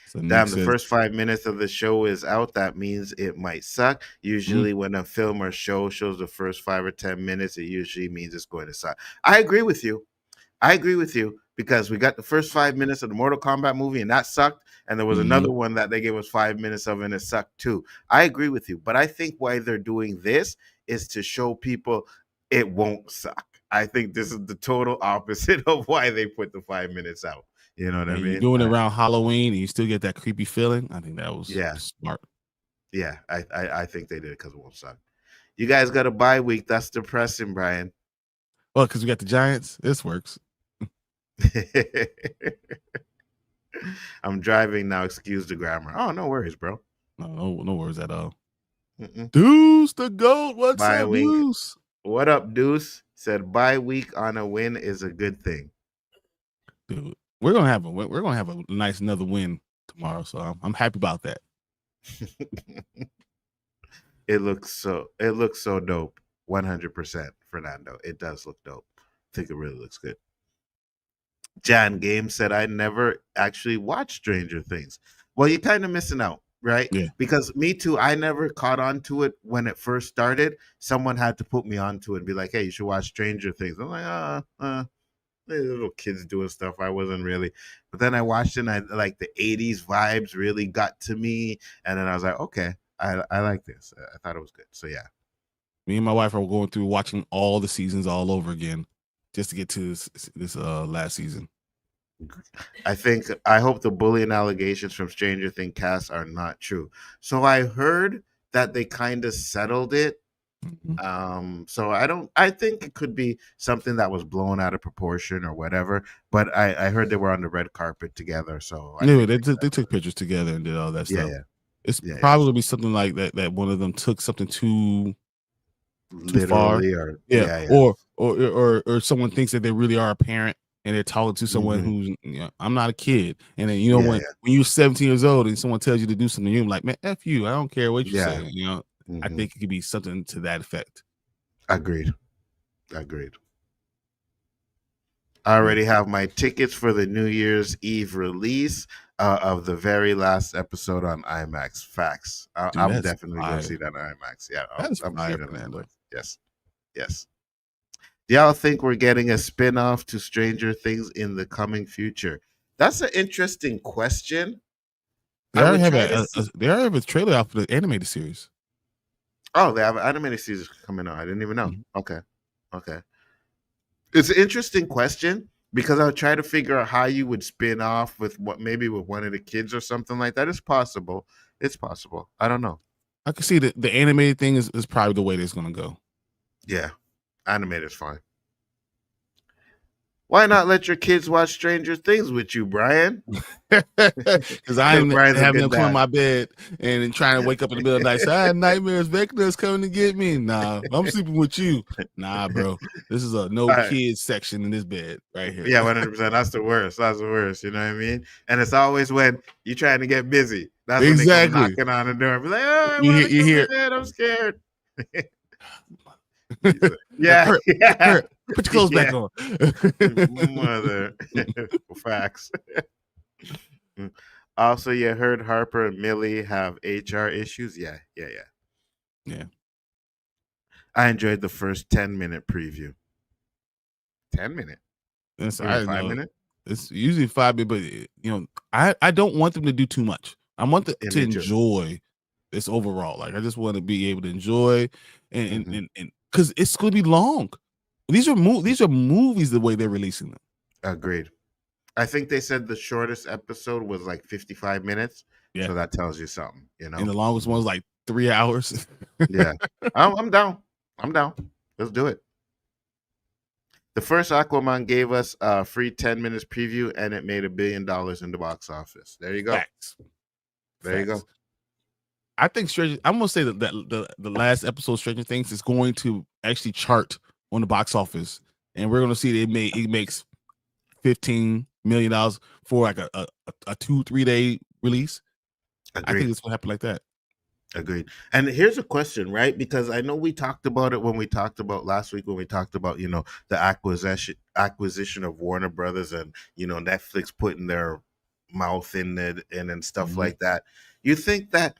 So Damn, the first 5 minutes of the show is out. That means it might suck. Usually when a film or show shows the first 5 or 10 minutes, it usually means it's going to suck. I agree with you because we got the first 5 minutes of the Mortal Kombat movie and that sucked, and there was another one that they gave us 5 minutes of and it sucked too. I agree with you, but I think why they're doing this is to show people it won't suck. I think this is the total opposite of why they put the 5 minutes out. You know what I mean? You're doing it around Halloween and you still get that creepy feeling. I think that was smart. Yeah, I think they did it because it won't suck. You guys got a bye week. That's depressing, Bryan. Well, because we got the Giants. This works. I'm driving now. Excuse the grammar. Oh, no worries, bro. No worries at all. Deuce the GOAT. What's bye up, week. Deuce? What up, Deuce? Said bye week on a win is a good thing. Dude, we're gonna have a nice another win tomorrow, so I'm happy about that. It looks so dope. 100%, Fernando. It does look dope. I think it really looks good. Jan Game said, I never actually watched Stranger Things. Well, you're kind of missing out, right? Yeah. Because me too, I never caught on to it when it first started. Someone had to put me onto it and be like, hey, you should watch Stranger Things. I'm like, little kids doing stuff. I wasn't really. But then I watched it and I like the 80s vibes really got to me. And then I was like, okay, I like this. I thought it was good. So yeah. Me and my wife are going through watching all the seasons all over again just to get to this last season. I hope the bullying allegations from Stranger Things cast are not true. So I heard that they kind of settled it. So I think it could be something that was blown out of proportion or whatever, but I heard they were on the red carpet together. So anyway, they took pictures together and did all that stuff. Yeah. It's probably something like that one of them took something too far. Or someone thinks that they really are a parent and they're talking to someone who's, I'm not a kid. And then, when you're 17 years old and someone tells you to do something, you're like, man, F you. I don't care what you say. I think it could be something to that effect. Agreed. I already have my tickets for the New Year's Eve release of the very last episode on IMAX. Facts. I'm definitely going to see that on IMAX. Yeah, I'm seeing it on IMAX. Yes. Do y'all think we're getting a spin-off to Stranger Things in the coming future? That's an interesting question. They already have a trailer out for the animated series. Oh, they have an animated series coming out. I didn't even know. Okay. It's an interesting question because I'll try to figure out how you would spin off with maybe with one of the kids or something like that. It's possible. I don't know. I can see that the animated thing is probably the way it's going to go. Yeah. Animated is fine. Why not let your kids watch Stranger Things with you, Bryan? Because I'm having them come in my bed and trying to wake up in the middle of the night. So I had nightmares. Vecna's coming to get me. Nah, I'm sleeping with you. Nah, bro. This is a no kids section in this bed right here. Yeah, 100%. That's the worst. You know what I mean? And it's always when you're trying to get busy. That's when they come knocking on the door. Be like, oh, I want to go to bed. I'm scared. Yeah. Put your clothes back on. Mother. Facts. Also, you heard Harper and Millie have HR issues. Yeah. I enjoyed the first 10-minute preview. 10-minute? It's 5 minutes? It's usually 5 minutes, but I don't want them to do too much. I want them to enjoy this overall. Like I just want to be able to enjoy and because it's going to be long. These are movies the way they're releasing them. Agreed. I think they said the shortest episode was like 55 minutes. Yeah. So that tells you something, And the longest one was like 3 hours. Yeah. I'm down. Let's do it. The first Aquaman gave us a free 10 minutes preview and it made $1 billion in the box office. There you go. Facts. There you go. I think I'm gonna say that the last episode of Stranger Things is going to actually chart on the box office, and we're gonna see that it makes $15 million for like a 2-3 day release. Agreed. I think it's gonna happen like that. Agreed. And here's a question, right? Because I know we talked about it when we talked about last week when we talked about the acquisition of Warner Brothers and Netflix putting their mouth in it and stuff like that. You think that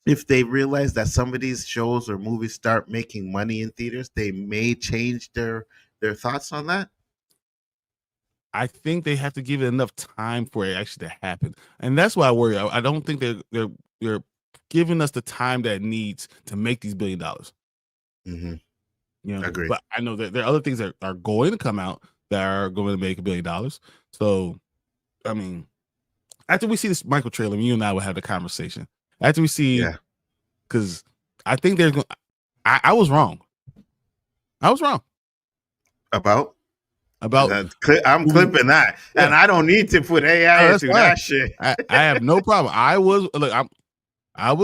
if they realize that some of these shows or movies start making money in theaters, they may change their thoughts on that? I think they have to give it enough time for it actually to happen, and that's why I worry. I don't think they're giving us the time that it needs to make these $1 billion. Mm-hmm. You know, Agreed. but I know that there are other things that are going to come out that are going to make $1 billion. So, I mean, after we see this Michael trailer, you and I will have the conversation. After we see, because I think they're going. I was wrong. I was wrong about. I'm Ooh, clipping that, and I don't need to put AI into that shit. I have no problem. I was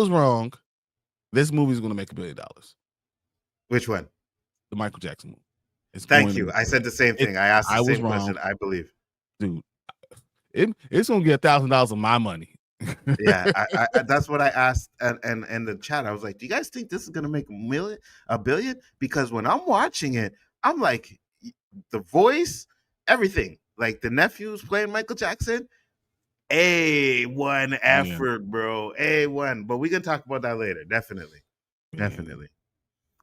wrong. This movie is going to make $1 billion. Which one? The Michael Jackson movie. Thank you. I said the same thing. I asked the same question. I believe, dude. It's going to get $1,000 of my money. Yeah, I that's what I asked, and in the chat, I was like, "Do you guys think this is going to make $1 billion?" Because when I'm watching it, I'm like, the voice, everything, like the nephew's playing Michael Jackson. A1 effort, bro. A1. But we can talk about that later. Definitely.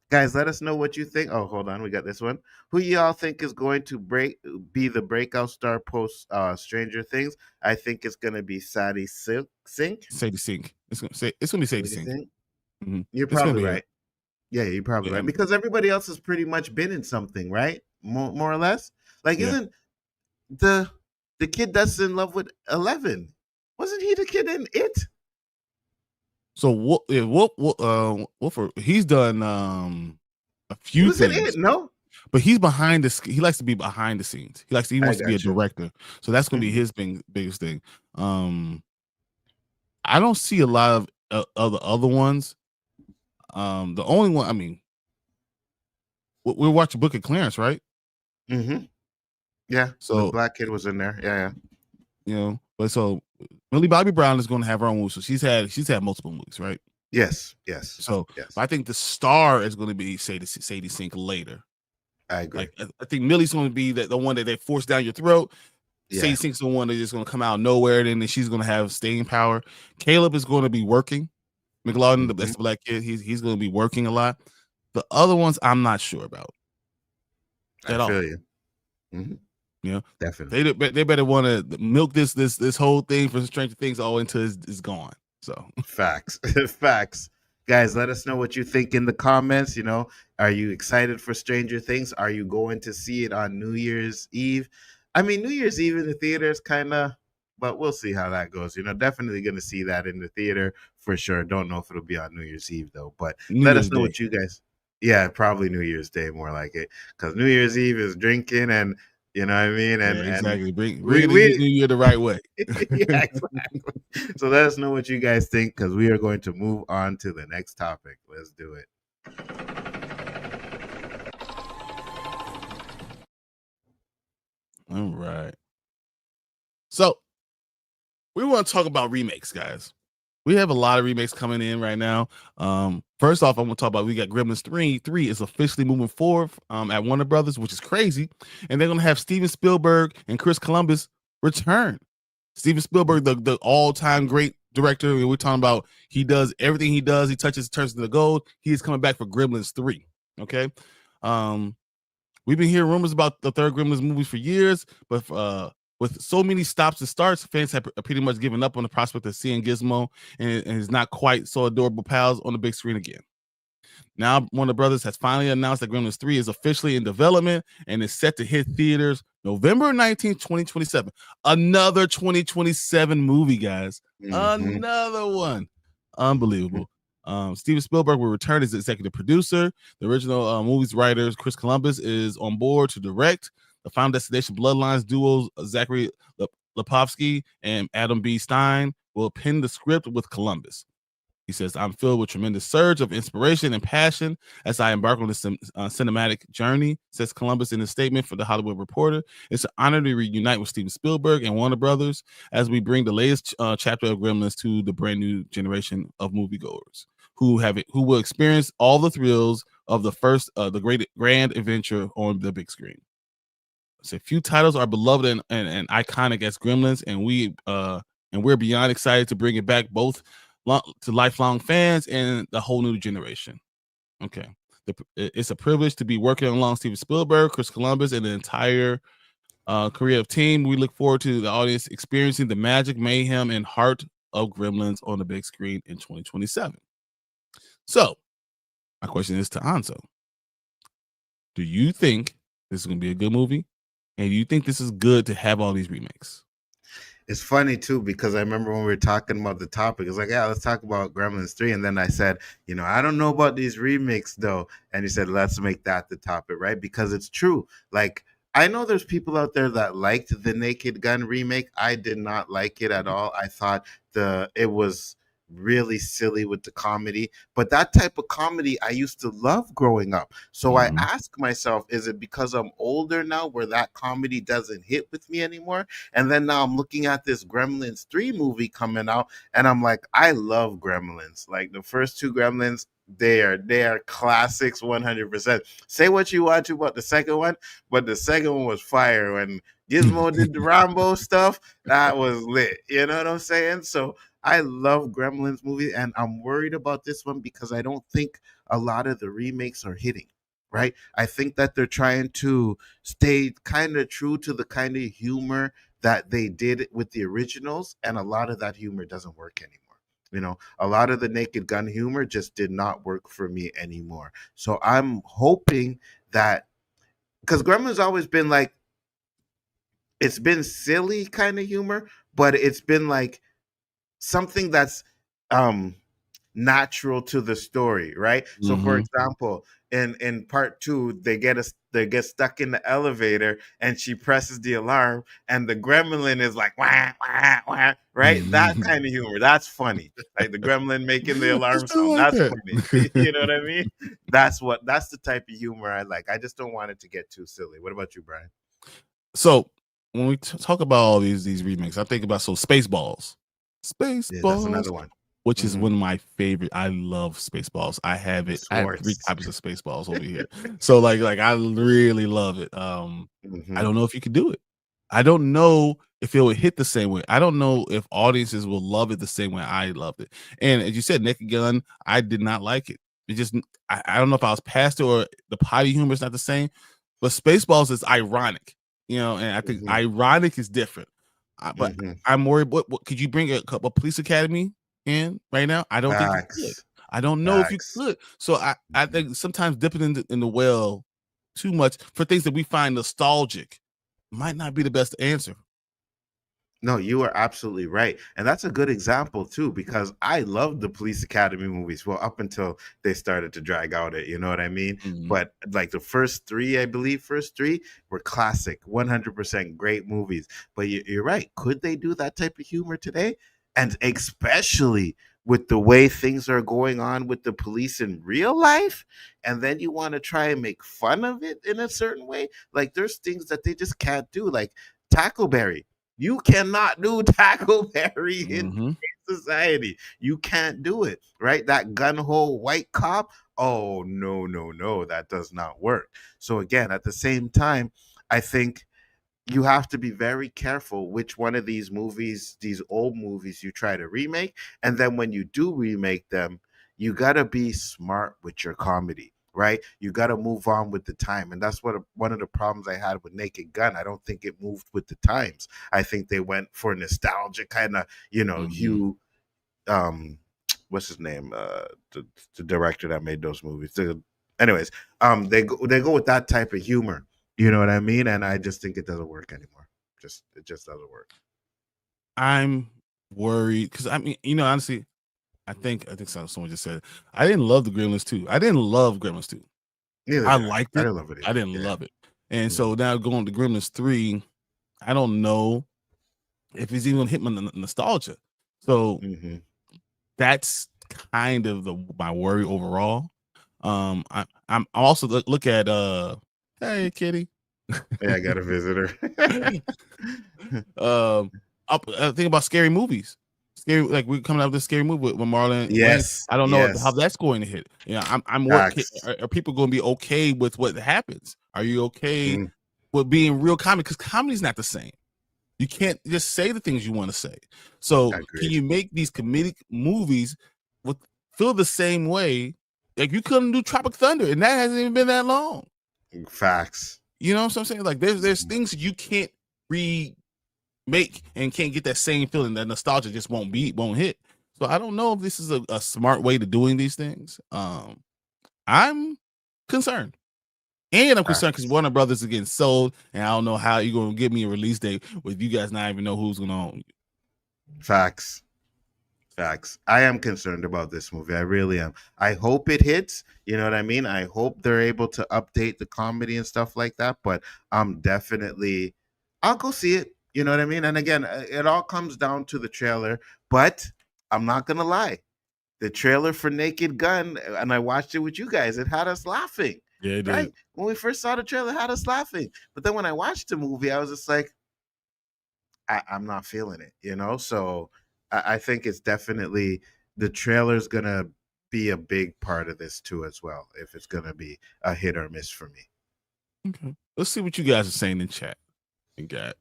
Guys, let us know what you think. Oh, hold on. We got this one. Who y'all think is going to be the breakout star post Stranger Things? I think it's going to be Sadie Sink. Sadie Sink. It's going to be Sadie Sink. Mm-hmm. You're probably right. Yeah, you're probably right. Because everybody else has pretty much been in something, right? More or less. Like, isn't the kid that's in love with 11? Wasn't he the kid in It? So Wolfer, he's done a few things. It, no? But he's behind the. He likes to be behind the scenes. He wants to be a director. So that's going to be his biggest thing. I don't see a lot of other ones. The only one, I mean, we're watching Book of Clarence, right? Mm-hmm. Yeah. So the black kid was in there. Yeah. You know, but so Millie Bobby Brown is going to have her own movie. So she's had multiple movies, right? Yes. So I think the star is going to be Sadie Sink later. I agree. Like, I think Millie's going to be the one that they force down your throat. Yeah. Sadie Sink's the one that's just going to come out of nowhere, and then she's going to have staying power. Caleb is going to be working. McLaughlin, that's the black kid. He's going to be working a lot. The other ones, I'm not sure about. I feel you. Mm-hmm. You know, definitely. They better want to milk this whole thing for Stranger Things all until it's gone. So facts. Guys, let us know what you think in the comments. You know, are you excited for Stranger Things? Are you going to see it on New Year's Eve? I mean, New Year's Eve in the theater is kind of, but we'll see how that goes. You know, definitely going to see that in the theater for sure. Don't know if it'll be on New Year's Eve though, but let us know what you guys. Yeah, probably New Year's Day, more like it, because New Year's Eve is drinking and. You know what I mean? And exactly. Bring the New Year the right way. Yeah, exactly. So let us know what you guys think, because we are going to move on to the next topic. Let's do it. All right. So we want to talk about remakes, guys. We have a lot of remakes coming in right now. First off, I'm going to talk about, we got Gremlins 3 is officially moving forward at Warner Brothers, which is crazy. And they're going to have Steven Spielberg and Chris Columbus return. Steven Spielberg, the all-time great director. We're talking about, he does everything he does. He touches, turns to the gold. He is coming back for Gremlins 3. Okay. We've been hearing rumors about the third Gremlins movie for years, but with so many stops and starts, fans have pretty much given up on the prospect of seeing Gizmo and his not quite so adorable pals on the big screen again. Now, Warner Brothers has finally announced that Gremlins 3 is officially in development and is set to hit theaters November 19th, 2027. Another 2027 movie, guys. Mm-hmm. Another one. Unbelievable. Steven Spielberg will return as executive producer. The original movie's writer, Chris Columbus, is on board to direct. The Final Destination Bloodlines duos, Zachary Lepovsky and Adam B. Stein, will pen the script with Columbus. He says, I'm filled with tremendous surge of inspiration and passion as I embark on this cinematic journey, says Columbus in a statement for The Hollywood Reporter. It's an honor to reunite with Steven Spielberg and Warner Brothers as we bring the latest chapter of Gremlins to the brand new generation of moviegoers who will experience all the thrills of the first, the great grand adventure on the big screen. So few titles are beloved and iconic as Gremlins, and we're beyond excited to bring it back both to lifelong fans and the whole new generation. Okay, it's a privilege to be working along Steven Spielberg, Chris Columbus, and the entire creative team. We look forward to the audience experiencing the magic, mayhem, and heart of Gremlins on the big screen in 2027. So, my question is to Anzo. Do you think this is going to be a good movie? And do you think this is good to have all these remakes? It's funny too, because I remember when we were talking about the topic, it's like, yeah, let's talk about Gremlins 3. And then I said, I don't know about these remakes though. And he said, let's make that the topic, right? Because it's true. Like, I know there's people out there that liked the Naked Gun remake. I did not like it at all. I thought it was really silly with the comedy, but that type of comedy I used to love growing up. So I ask myself, is it because I'm older now where that comedy doesn't hit with me anymore? And then now I'm looking at this Gremlins 3 movie coming out, and I'm like, I love Gremlins. Like the first two Gremlins, they are classics 100%. Say what you want to about the second one, but the second one was fire. When Gizmo did the Rambo stuff, that was lit. You know what I'm saying? So I love Gremlins movie, and I'm worried about this one because I don't think a lot of the remakes are hitting, right? I think that they're trying to stay kind of true to the kind of humor that they did with the originals, and a lot of that humor doesn't work anymore. A lot of the Naked Gun humor just did not work for me anymore. So I'm hoping that, because Gremlins always been like, it's been silly kind of humor, but it's been like something that's natural to the story, right? So for example, in part 2, they get stuck in the elevator and she presses the alarm and the gremlin is like wah, wah, wah, right? That kind of humor, that's funny. Like the gremlin making the alarm sound, that's funny. You know what I mean? That's the type of humor I like. I just don't want it to get too silly. What about you, Brian? So when we talk about all these remakes, I think about Spaceballs. Yeah, that's another one. Which is one of my favorite. I love Spaceballs. I have it. I have 3 copies of Spaceballs over here. So like I really love it. I don't know if you could do it. I don't know if it would hit the same way. I don't know if audiences will love it the same way I loved it. And as you said, Naked Gun, I did not like it. It just I don't know if I was past it or the potty humor is not the same. But Spaceballs is ironic, and I think ironic is different. But I'm worried. What could you bring a police academy in right now? I don't think you could. I don't know if you could. So I think sometimes dipping in the well too much for things that we find nostalgic might not be the best answer. No, you are absolutely right. And that's a good example too, because I loved the Police Academy movies. Well, up until they started to drag out it, you know what I mean? But like the first 3, I believe, were classic, 100% great movies. But you're right. Could they do that type of humor today? And especially with the way things are going on with the police in real life, and then you want to try and make fun of it in a certain way. Like there's things that they just can't do, like Tackleberry. You cannot do Tackleberry in society. You can't do it, right? That gun-ho white cop. Oh, no, that does not work. So again, at the same time, I think you have to be very careful which one of these movies, these old movies, you try to remake. And then when you do remake them, you got to be smart with your comedy, right? You got to move on with the time. And that's one of the problems I had with Naked Gun. I don't think it moved with the times. I think they went for nostalgia kind of, Hugh, what's his name? The director that made those movies. Anyways, they go with that type of humor. You know what I mean? And I just think it doesn't work anymore. It just doesn't work. I'm worried because honestly, I think someone just said I didn't love the Gremlins 2. I didn't love Gremlins 2. I liked it. I didn't love it. I didn't love it. And so now going to Gremlins 3, I don't know if it's even gonna hit my nostalgia. So that's kind of my worry overall. I'm also look at hey kitty. Hey, I got a visitor. I think about scary movies. Scary, like we're coming out with this scary movie with Marlon. Yes, I don't know how that's going to hit. I'm working. Are people going to be okay with what happens? Are you okay with being real comedy? Because comedy's not the same. You can't just say the things you want to say. So can you make these comedic movies feel the same way? Like you couldn't do Tropic Thunder, and that hasn't even been that long. Facts. You know what I'm saying? Like there's things you can't remake and can't get that same feeling. That nostalgia just won't hit. So I don't know if this is a smart way to doing these things. I'm concerned. And I'm concerned because Warner Brothers is getting sold, and I don't know how you're gonna give me a release date with you guys not even know who's gonna own you. Facts. I am concerned about this movie. I really am. I hope it hits. You know what I mean? I hope they're able to update the comedy and stuff like that. But I'll go see it. You know what I mean? And again, it all comes down to the trailer. But I'm not gonna lie, the trailer for Naked Gun, and I watched it with you guys. It had us laughing. Yeah, it right? did. When we first saw the trailer, it had us laughing. But then when I watched the movie, I was just like, I'm not feeling it, you know? So I think it's definitely the trailer's gonna be a big part of this too as well, if it's gonna be a hit or miss for me. Okay. Let's see what you guys are saying in chat. We got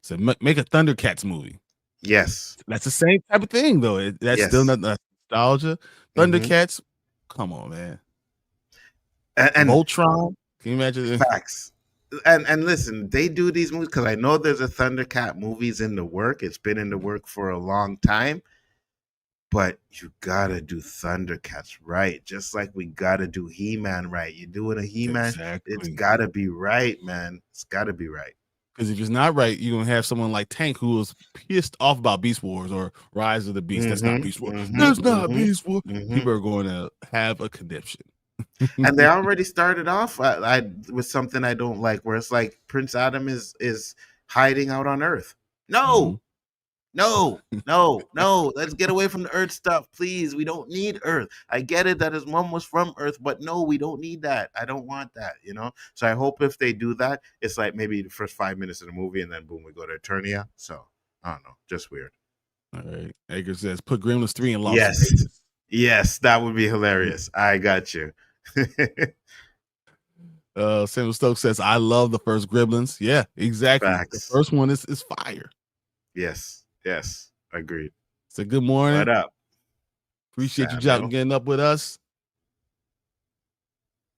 so make a Thundercats movie. Yes. That's the same type of thing though. That's still not nostalgia. Thundercats, come on, man. And Voltron, can you imagine? Facts. And listen, they do these movies because I know there's a Thundercat movies in the work. It's been in the work for a long time. But you gotta do Thundercats right, just like we gotta do He-Man right. You're doing a He-Man, It's gotta be right, man. It's gotta be right. Because if it's not right, you're gonna have someone like Tank who was pissed off about Beast Wars or Rise of the Beast. That's not Beast Wars. That's not Beast Wars. People are going to have a conniption. And they already started off with something I don't like, where it's like Prince Adam is hiding out on Earth. No, let's get away from the Earth stuff, please. We don't need Earth. I get it that his mom was from Earth, but no, we don't need that. I don't want that, you know? So I hope if they do that, it's like maybe the first 5 minutes of the movie and then boom, we go to Eternia. So I don't know, just weird. All right. Edgar says put Gremlins 3 in Las Vegas. Yes, that would be hilarious. I got you. Samuel Stokes says I love the first Gremlins. Yeah, exactly. Facts. The first one is fire. Yes, agreed. So good morning. What up? Appreciate you getting up with us.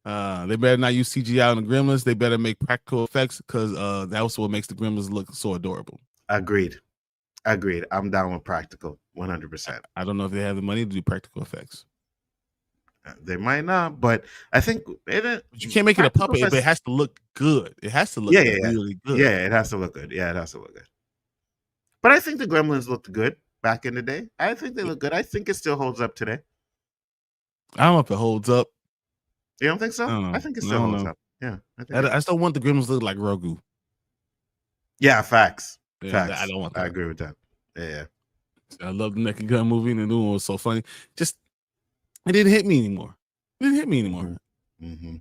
They better not use CGI on the Gremlins. They better make practical effects because that's what makes the Gremlins look so adorable. Agreed. I'm down with practical 100%. I don't know if they have the money to do practical effects. They might not, but I think you can't make it a puppet, but it has to look good. It has to look really good. Yeah, it has to look good. But I think the Gremlins looked good back in the day. I think they look good. I think it still holds up today. I don't know if it holds up. You don't think so? I think it still holds up. Yeah. I still want the Gremlins to look like Grogu. Yeah, facts. Facts. I don't want that. I agree with that. Yeah. I love the Naked Gun movie, and the new one was so funny. Just it didn't hit me anymore. Mm-hmm.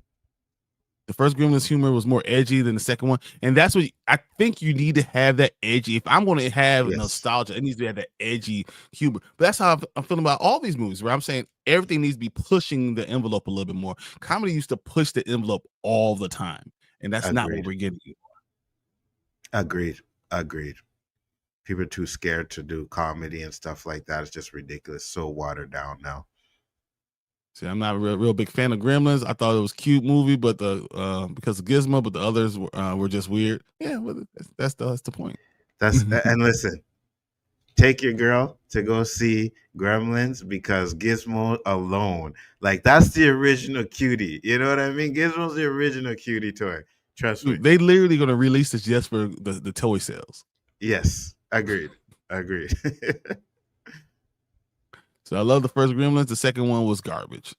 The first Gremlins humor was more edgy than the second one, and that's what I think you need to have, that edgy. If I'm going to have nostalgia, it needs to have that edgy humor. But that's how I'm feeling about all these movies, where I'm saying everything needs to be pushing the envelope a little bit more. Comedy used to push the envelope all the time, and that's not what we're getting anymore. Agreed. People are too scared to do comedy and stuff like that. It's just ridiculous. So watered down now. See, I'm not a real big fan of Gremlins. I thought it was a cute movie, but because of Gizmo, but the others were just weird. Yeah, well, that's the point. And listen, take your girl to go see Gremlins because Gizmo alone, like that's the original cutie. You know what I mean? Gizmo's the original cutie toy. Trust me. They literally gonna release this just for the toy sales. Yes, agreed. So I love the first Gremlins. The second one was garbage.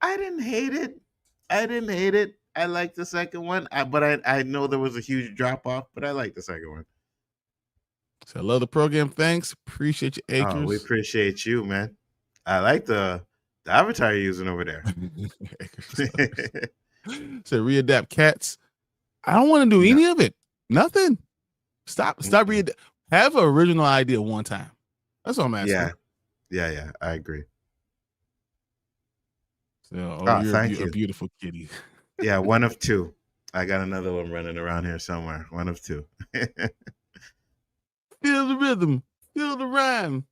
I didn't hate it. I liked the second one, but I know there was a huge drop off, but I like the second one. So I love the program. Thanks. Appreciate you, Acres. Oh, we appreciate you, man. I like the avatar you're using over there. So readapt cats. I don't want to do any of it. Nothing. Stop readapt. Have an original idea one time. That's what I'm asking. Yeah. I agree. So, you're a beautiful kitty. Yeah, one of two. I got another one running around here somewhere. One of two. Feel the rhythm. Feel the rhyme.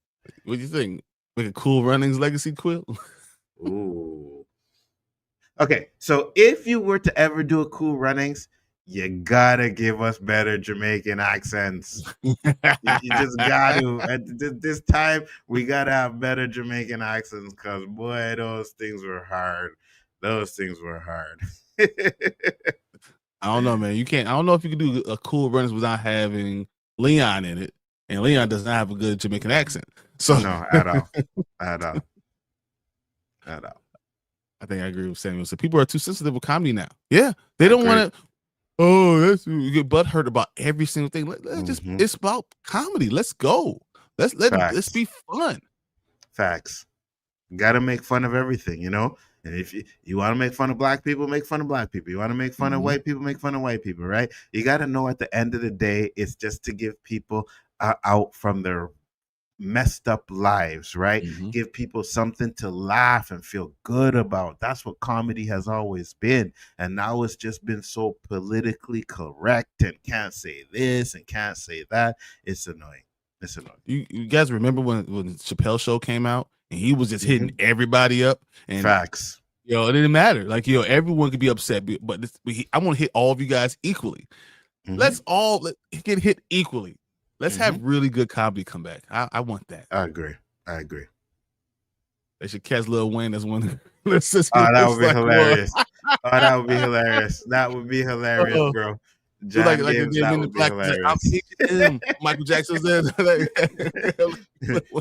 What do you think? Like a Cool Runnings legacy quilt? Ooh. Okay, so if you were to ever do a Cool Runnings, you gotta give us better Jamaican accents. You just got to. At this time, we gotta have better Jamaican accents because boy, those things were hard. Those things were hard. I don't know, man. You can't. I don't know if you can do a Cool Runnings without having Leon in it, and Leon does not have a good Jamaican accent. So No, at all, at all, at all. I think I agree with Samuel. So people are too sensitive with comedy now. Yeah, they don't want to. Oh, that's you get butthurt about every single thing. Let's just it's about comedy. Let's go. Let's be fun. Facts. Got to make fun of everything, you know. And if you want to make fun of black people, make fun of black people. You want to make fun of white people, make fun of white people, right? You got to know at the end of the day, it's just to give people out from their messed up lives, right? Give people something to laugh and feel good about. That's what comedy has always been. And now it's just been so politically correct and can't say this and can't say that. It's annoying. It's annoying. You guys remember when Chappelle's show came out and he was just hitting everybody up? And facts. Yo, it didn't matter. Like, yo, everyone could be upset, but I want to hit all of you guys equally. Let's all get hit equally. Let's have really good comedy come back. I want that. I agree. They should catch Lil Wayne as one. That would be hilarious. That would be hilarious. That would be hilarious, bro. Like in the black, I'm picking him. Michael Jackson said,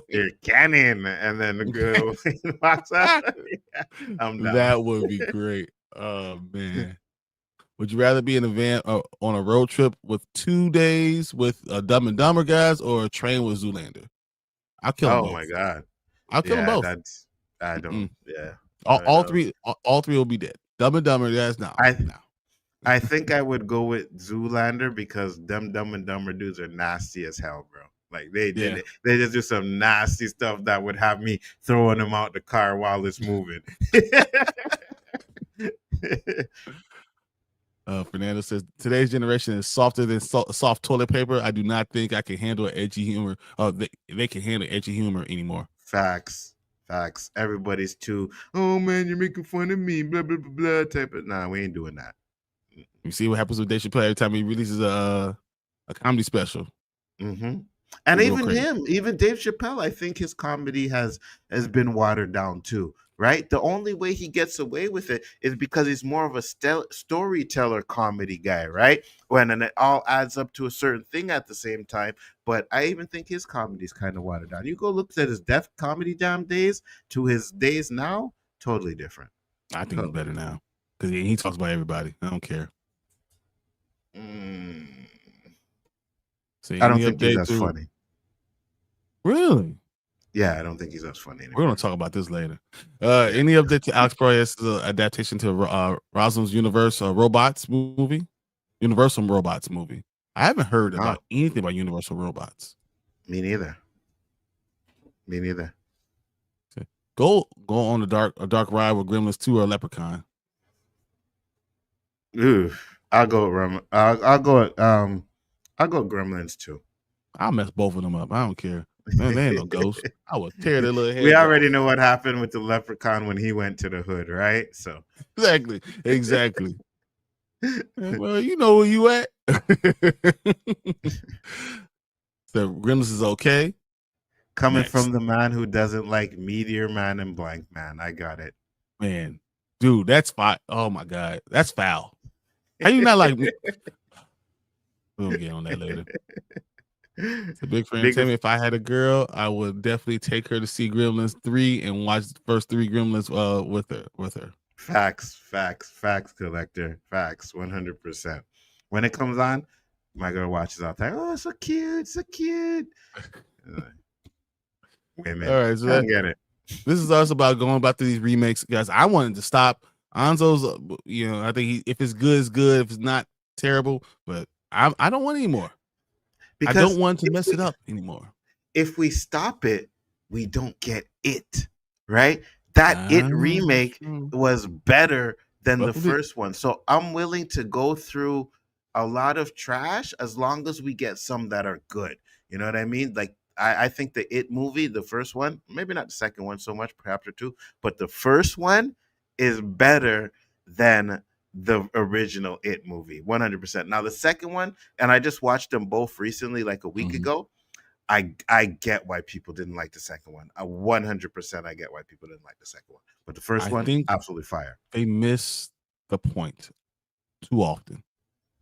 "You're cannon," and then the girl walks out. I'm done. That would be great. Oh man. Would you rather be in a van on a road trip with 2 days with Dumb and Dumber guys or a train with Zoolander? I'll kill them both. Oh my god, I'll kill them both. I don't. Yeah, all three will be dead. Dumb and Dumber guys, no. I think I would go with Zoolander because them Dumb and Dumber dudes are nasty as hell, bro. Like they just do some nasty stuff that would have me throwing them out the car while it's moving. Fernando says today's generation is softer than soft toilet paper. I do not think I can handle edgy humor. They can handle edgy humor anymore. Facts. Everybody's too. Oh man, you're making fun of me. Blah blah blah blah. Type of. Nah, we ain't doing that. You see what happens with Dave Chappelle every time he releases a comedy special. And even Dave Chappelle, I think his comedy has been watered down too. Right? The only way he gets away with it is because he's more of a storyteller comedy guy, right? And it all adds up to a certain thing at the same time. But I even think his comedy is kind of watered down. You go look at his Def Comedy Jam days to his days now, totally different. I think it's better now because he talks about everybody. I don't care. I don't think he's as funny. Really? Yeah, I don't think he's as funny anymore. We're going to talk about this later. Any update to Alex Proyas' adaptation to Rosalind's Universal Robots movie? I haven't heard about anything about Universal Robots. Me neither. Go on a dark ride with Gremlins 2 or Leprechaun. Ooh, I'll go Gremlins 2. I'll mess both of them up. I don't care. Man, they ain't no ghost. I will tear their little head. We already know what happened with the Leprechaun when he went to the hood, right? So exactly. Well, you know where you at. So Gremlins is okay. Coming from the man who doesn't like Meteor Man and Blank Man, I got it. Man, dude, that's foul. Oh my god, that's foul. How you not like me? We'll get on that later. It's a big friend. Tell me if I had a girl, I would definitely take her to see Gremlins 3 and watch the first 3 Gremlins with her. Facts, collector. Facts, 100%. When it comes on, my girl watches all the time. Oh, so cute. Women. All right, so I get it. This is us about going back to these remakes, guys. I wanted to stop Anzo's. I think if it's good, it's good. If it's not, terrible. But I don't want any more. Because I don't want to mess it up anymore. If we stop it, we don't get it, right? That It remake was better than the first one. So I'm willing to go through a lot of trash as long as we get some that are good. You know what I mean? Like, I think the It movie, the first one, maybe not the second one so much, perhaps or two, but the first one is better than the original It movie. 100%. Now the second one, and I just watched them both recently, like a week ago. I get why people didn't like the second one. 100% I get why people didn't like the second one. But the first one, absolutely fire. They miss the point too often.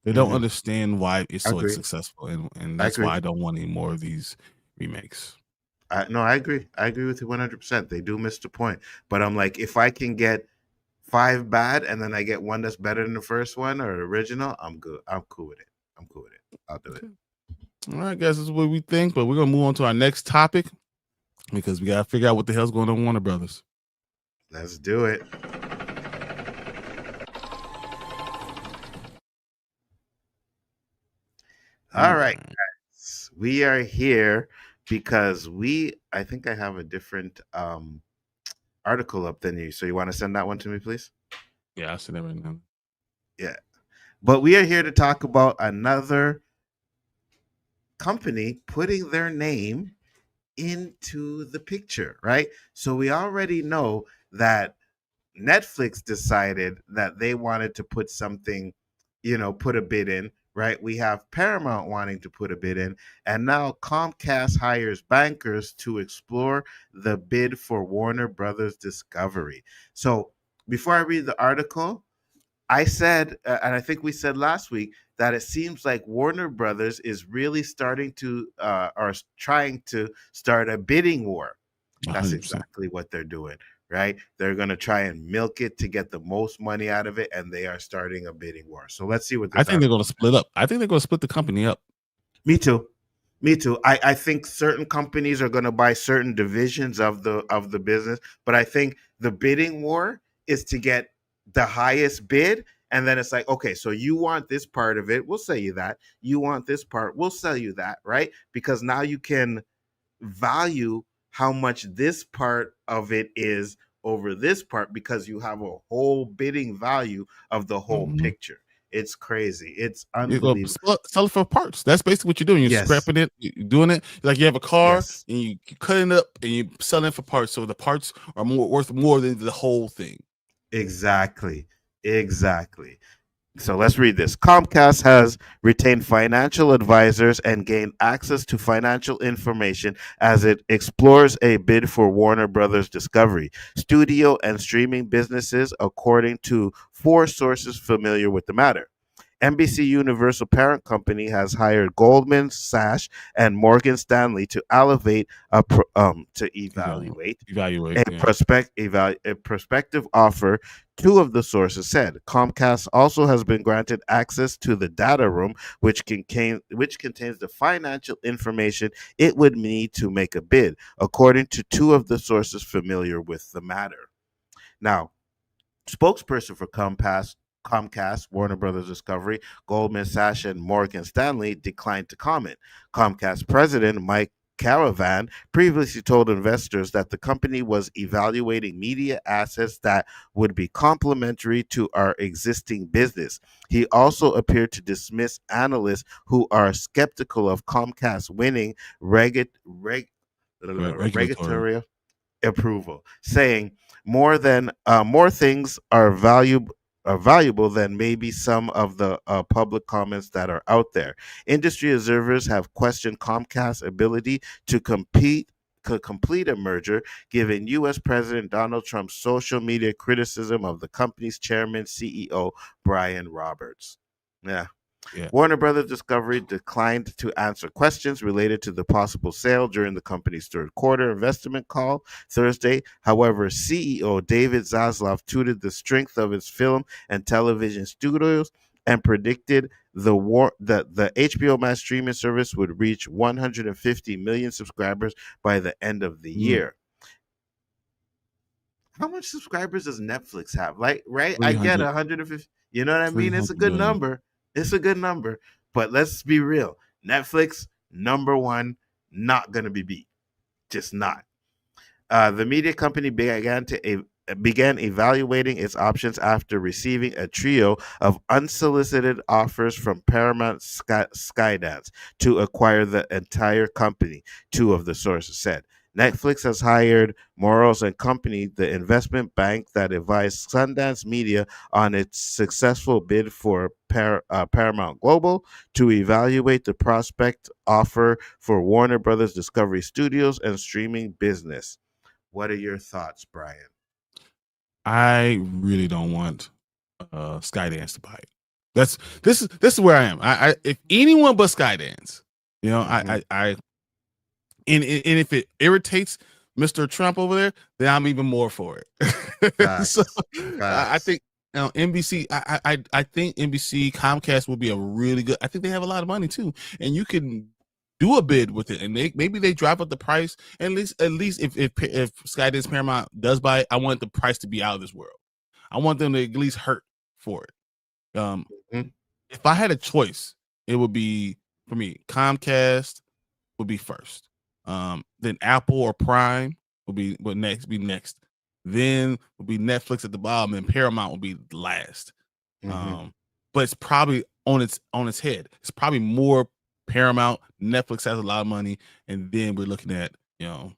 They don't understand why it's so successful, and that's why I don't want any more of these remakes. No, I agree. I agree with you 100%. They do miss the point. But I'm like, if I can get 5 bad and then I get one that's better than the first one or the original, I'm good. I'm cool with it. I'll do it. All right, guys, this is what we think, but we're gonna move on to our next topic because we gotta figure out what the hell's going on with Warner Brothers. Let's do it. All right, guys. We are here because I think I have a different article up than you. So you want to send that one to me, please? Yeah, I'll send it right now. Yeah. But we are here to talk about another company putting their name into the picture, right? So we already know that Netflix decided that they wanted to put something, put a bid in, right? We have Paramount wanting to put a bid in, and now Comcast hires bankers to explore the bid for Warner Brothers Discovery. So before I read the article, I said, and I think we said last week, that it seems like Warner Brothers is really starting to, or trying to start a bidding war. That's 100%. exactly what they're doing, right? They're going to try and milk it to get the most money out of it, and they are starting a bidding war. So let's see what I think they're going to split up. I think they're going to split the company up. Me too. I think certain companies are going to buy certain divisions of the business, but I think the bidding war is to get the highest bid, and then it's like, okay, so you want this part of it, we'll sell you that. You want this part, we'll sell you that, right? Because now you can value how much this part of it is over this part because you have a whole bidding value of the whole picture. It's crazy. It's unbelievable. Sell it for parts. That's basically what you're doing. You're scrapping it. You're doing it like you have a car and you cutting it up and you selling it for parts. So the parts are worth more than the whole thing. Exactly. So let's read this. Comcast has retained financial advisors and gained access to financial information as it explores a bid for Warner Brothers Discovery, studio and streaming businesses, according to 4 sources familiar with the matter. NBC Universal parent company has hired Goldman Sachs and Morgan Stanley to evaluate a prospective offer. 2 of the sources said Comcast also has been granted access to the data room, which contains the financial information it would need to make a bid, according to 2 of the sources familiar with the matter. Now, spokesperson for Comcast, Warner Brothers Discovery, Goldman Sachs, and Morgan Stanley declined to comment. Comcast president Mike Caravan previously told investors that the company was evaluating media assets that would be complementary to our existing business. He also appeared to dismiss analysts who are skeptical of Comcast winning regulatory approval, saying more things are valuable than maybe some of the public comments that are out there. Industry observers have questioned Comcast's ability to complete a merger, given U.S. President Donald Trump's social media criticism of the company's chairman, CEO Bryan Roberts. Yeah. Warner Brothers Discovery declined to answer questions related to the possible sale during the company's third quarter investment call Thursday. However, CEO David Zaslav touted the strength of its film and television studios and predicted the HBO Max streaming service would reach 150 million subscribers by the end of the year. How much subscribers does Netflix have? Right? I get 150. You know what I mean? It's a good number. It's a good number, but let's be real. Netflix, number 1, not going to be beat. Just not. The media company began evaluating its options after receiving a trio of unsolicited offers from Paramount Skydance to acquire the entire company, 2 of the sources said. Netflix has hired Morals and Company, the investment bank that advised Sundance Media on its successful bid for Paramount Global, to evaluate the prospect offer for Warner Brothers Discovery Studios and streaming business. What are your thoughts, Bryon? I really don't want Skydance to buy it. This is where I am. I if anyone but Skydance, you know, I and if it irritates Mr. Trump over there, then I'm even more for it. So I think NBC. I think NBC Comcast will be a really good. I think they have a lot of money too, and you can do a bid with it, and maybe they drive up the price. At least if Skydance Paramount does buy it, I want the price to be out of this world. I want them to at least hurt for it. If I had a choice, it would be, for me, Comcast would be first. Then Apple or Prime would be next. Then would be Netflix at the bottom, and Paramount would be last. But it's probably on its head. It's probably more Paramount. Netflix has a lot of money, and then we're looking at, you know,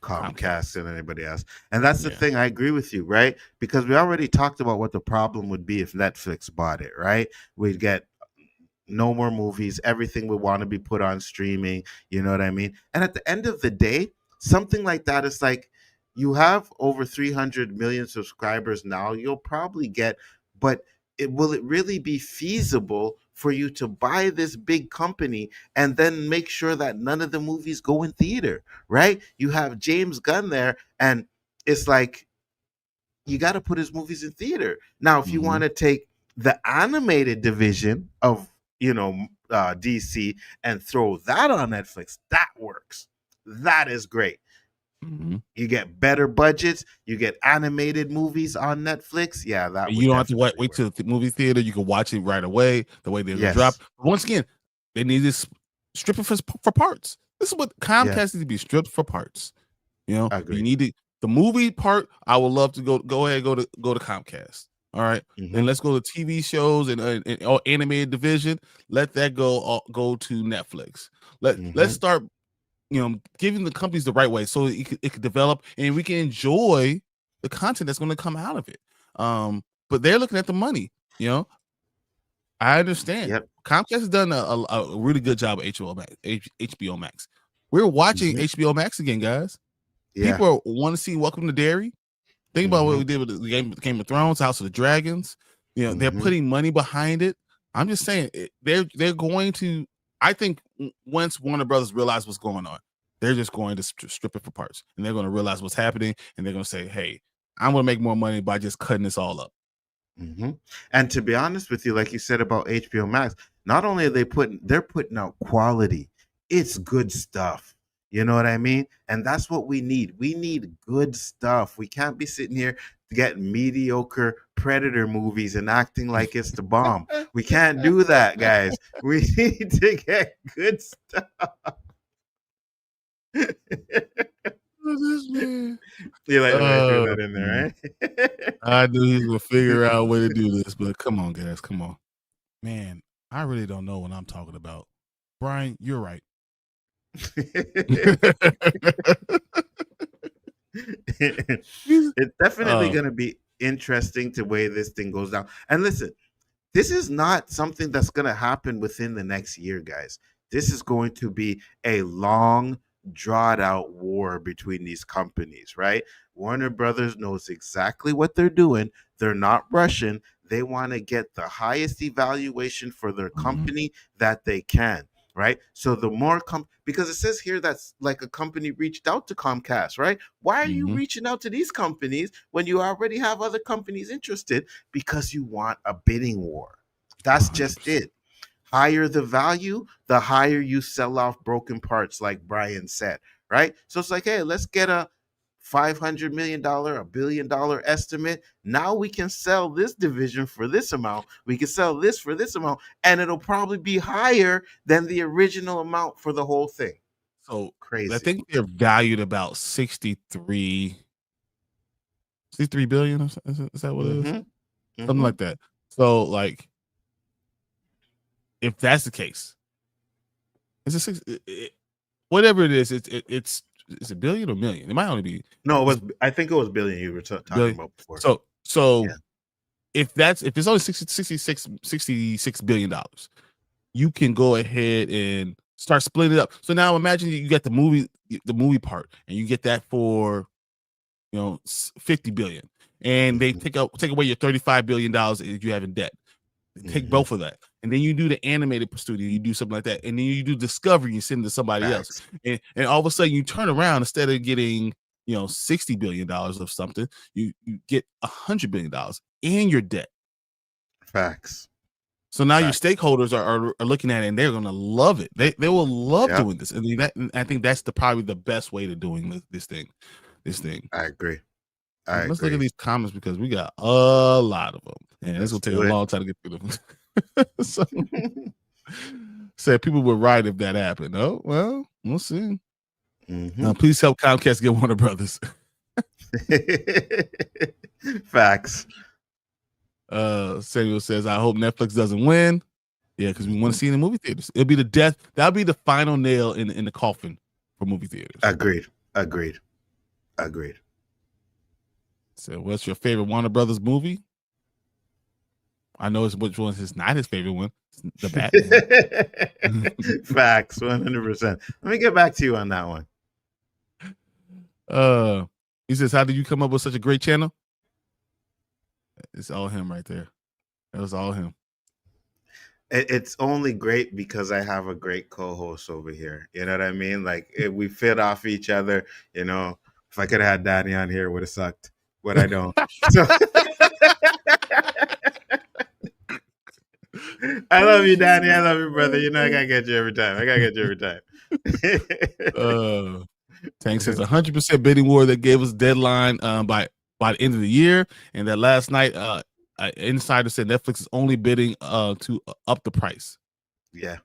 Comcast and anybody else. And that's the thing. I agree with you, right? Because we already talked about what the problem would be if Netflix bought it, right? We'd get no more movies. Everything would want to be put on streaming. You know what I mean? And at the end of the day, something like that is like, you have over 300 million subscribers now. You'll probably get, but will it really be feasible for you to buy this big company and then make sure that none of the movies go in theater, right? You have James Gunn there, and it's like, you got to put his movies in theater. Now, if you want to take the animated division of, you know, DC and throw that on Netflix, that works. That is great. You get better budgets. You get animated movies on Netflix. Yeah, that. You don't have to wait till the movie theater. You can watch it right away. The way they drop. Once again, they need to strip it for parts. This is what Comcast needs to be stripped for parts. You know, you need the movie part. I would love to go ahead and go to Comcast. All right, then let's go to TV shows and animated division. Let that go to Netflix. Let's start, you know, giving the companies the right way so it could develop and we can enjoy the content that's going to come out of it. But they're looking at the money, you know. I understand. Comcast has done a really good job of HBO Max. We're watching HBO Max again, guys. People want to see Welcome to Derry. Think about what we did with the Game of Thrones, House of the Dragons. You know, they're putting money behind it. I'm just saying they're going to. I think once Warner Brothers realize what's going on, they're just going to strip it for parts, and they're going to realize what's happening, and they're going to say, "Hey, I'm going to make more money by just cutting this all up." And to be honest with you, like you said about HBO Max, not only are they're putting out quality, it's good stuff. You know what I mean? And that's what we need. We need good stuff. We can't be sitting here getting mediocre Predator movies and acting like it's the bomb. We can't do that, guys. We need to get good stuff. You like I threw that in there, right? I knew he was gonna figure out a way to do this, but come on, guys, come on, man. I really don't know what I'm talking about. Bryon, you're right. It's definitely going to be interesting to way this thing goes down. And listen, this is not something that's going to happen within the next year, guys. This is going to be a long, drawn out war between these companies, right? Warner Brothers knows exactly what they're doing. They're not rushing. They want to get the highest evaluation for their company that they can. Right. So the more because it says here that's like a company reached out to Comcast. Right. Why are you reaching out to these companies when you already have other companies interested? Because you want a bidding war. That's 100%. Just it. Higher the value, the higher you sell off broken parts, like Bryon said. Right. So it's like, hey, let's get a $500 million, $1 billion estimate. Now we can sell this division for this amount. We can sell this for this amount, and it'll probably be higher than the original amount for the whole thing. So crazy. I think they're valued about 63 billion. Is that what it is? Something like that. So, like, if that's the case, it's whatever it is. It's is it billion or million? It might only be No, it was. I think it was billion you were talking billion. about before. So Yeah. if it's only 66 billion dollars, you can go ahead and start splitting it up. So now imagine you get the movie part, and you get that for 50 billion, and they take away your $35 billion if you have in debt. Take both of that, and then you do the animated studio, you do something like that, and then you do Discovery, you send it to somebody else, and all of a sudden you turn around, instead of getting $60 billion of something, you get $100 billion in your debt. Facts. So now your stakeholders are looking at it, and they're gonna love it. They will love doing this, and I think that's probably the best way to doing this thing. I agree. Let's look at these comments, because we got a lot of them, and it's gonna take a long time to get through them. So, said people would write if that happened. Oh well, we'll see. Please help Comcast get Warner Brothers. Facts. Samuel says, I hope Netflix doesn't win. Yeah, because we want to see it in the movie theaters. It'll be the death. That'll be the final nail in the coffin for movie theaters. Agreed. So, what's your favorite Warner Brothers movie? I know which one is not his favorite one. It's the Batman. Facts, 100%. Let me get back to you on that one. He says, how did you come up with such a great channel? It's all him right there. That was all him. It's only great because I have a great co-host over here. You know what I mean? Like, we fit off each other. If I could have had Danny on here, it would have sucked. But I don't. So I love you, Danny. I love you, brother. I gotta get you every time. Tank says 100% bidding war that gave us deadline by the end of the year, and that last night insider said Netflix is only bidding to up the price. Yeah.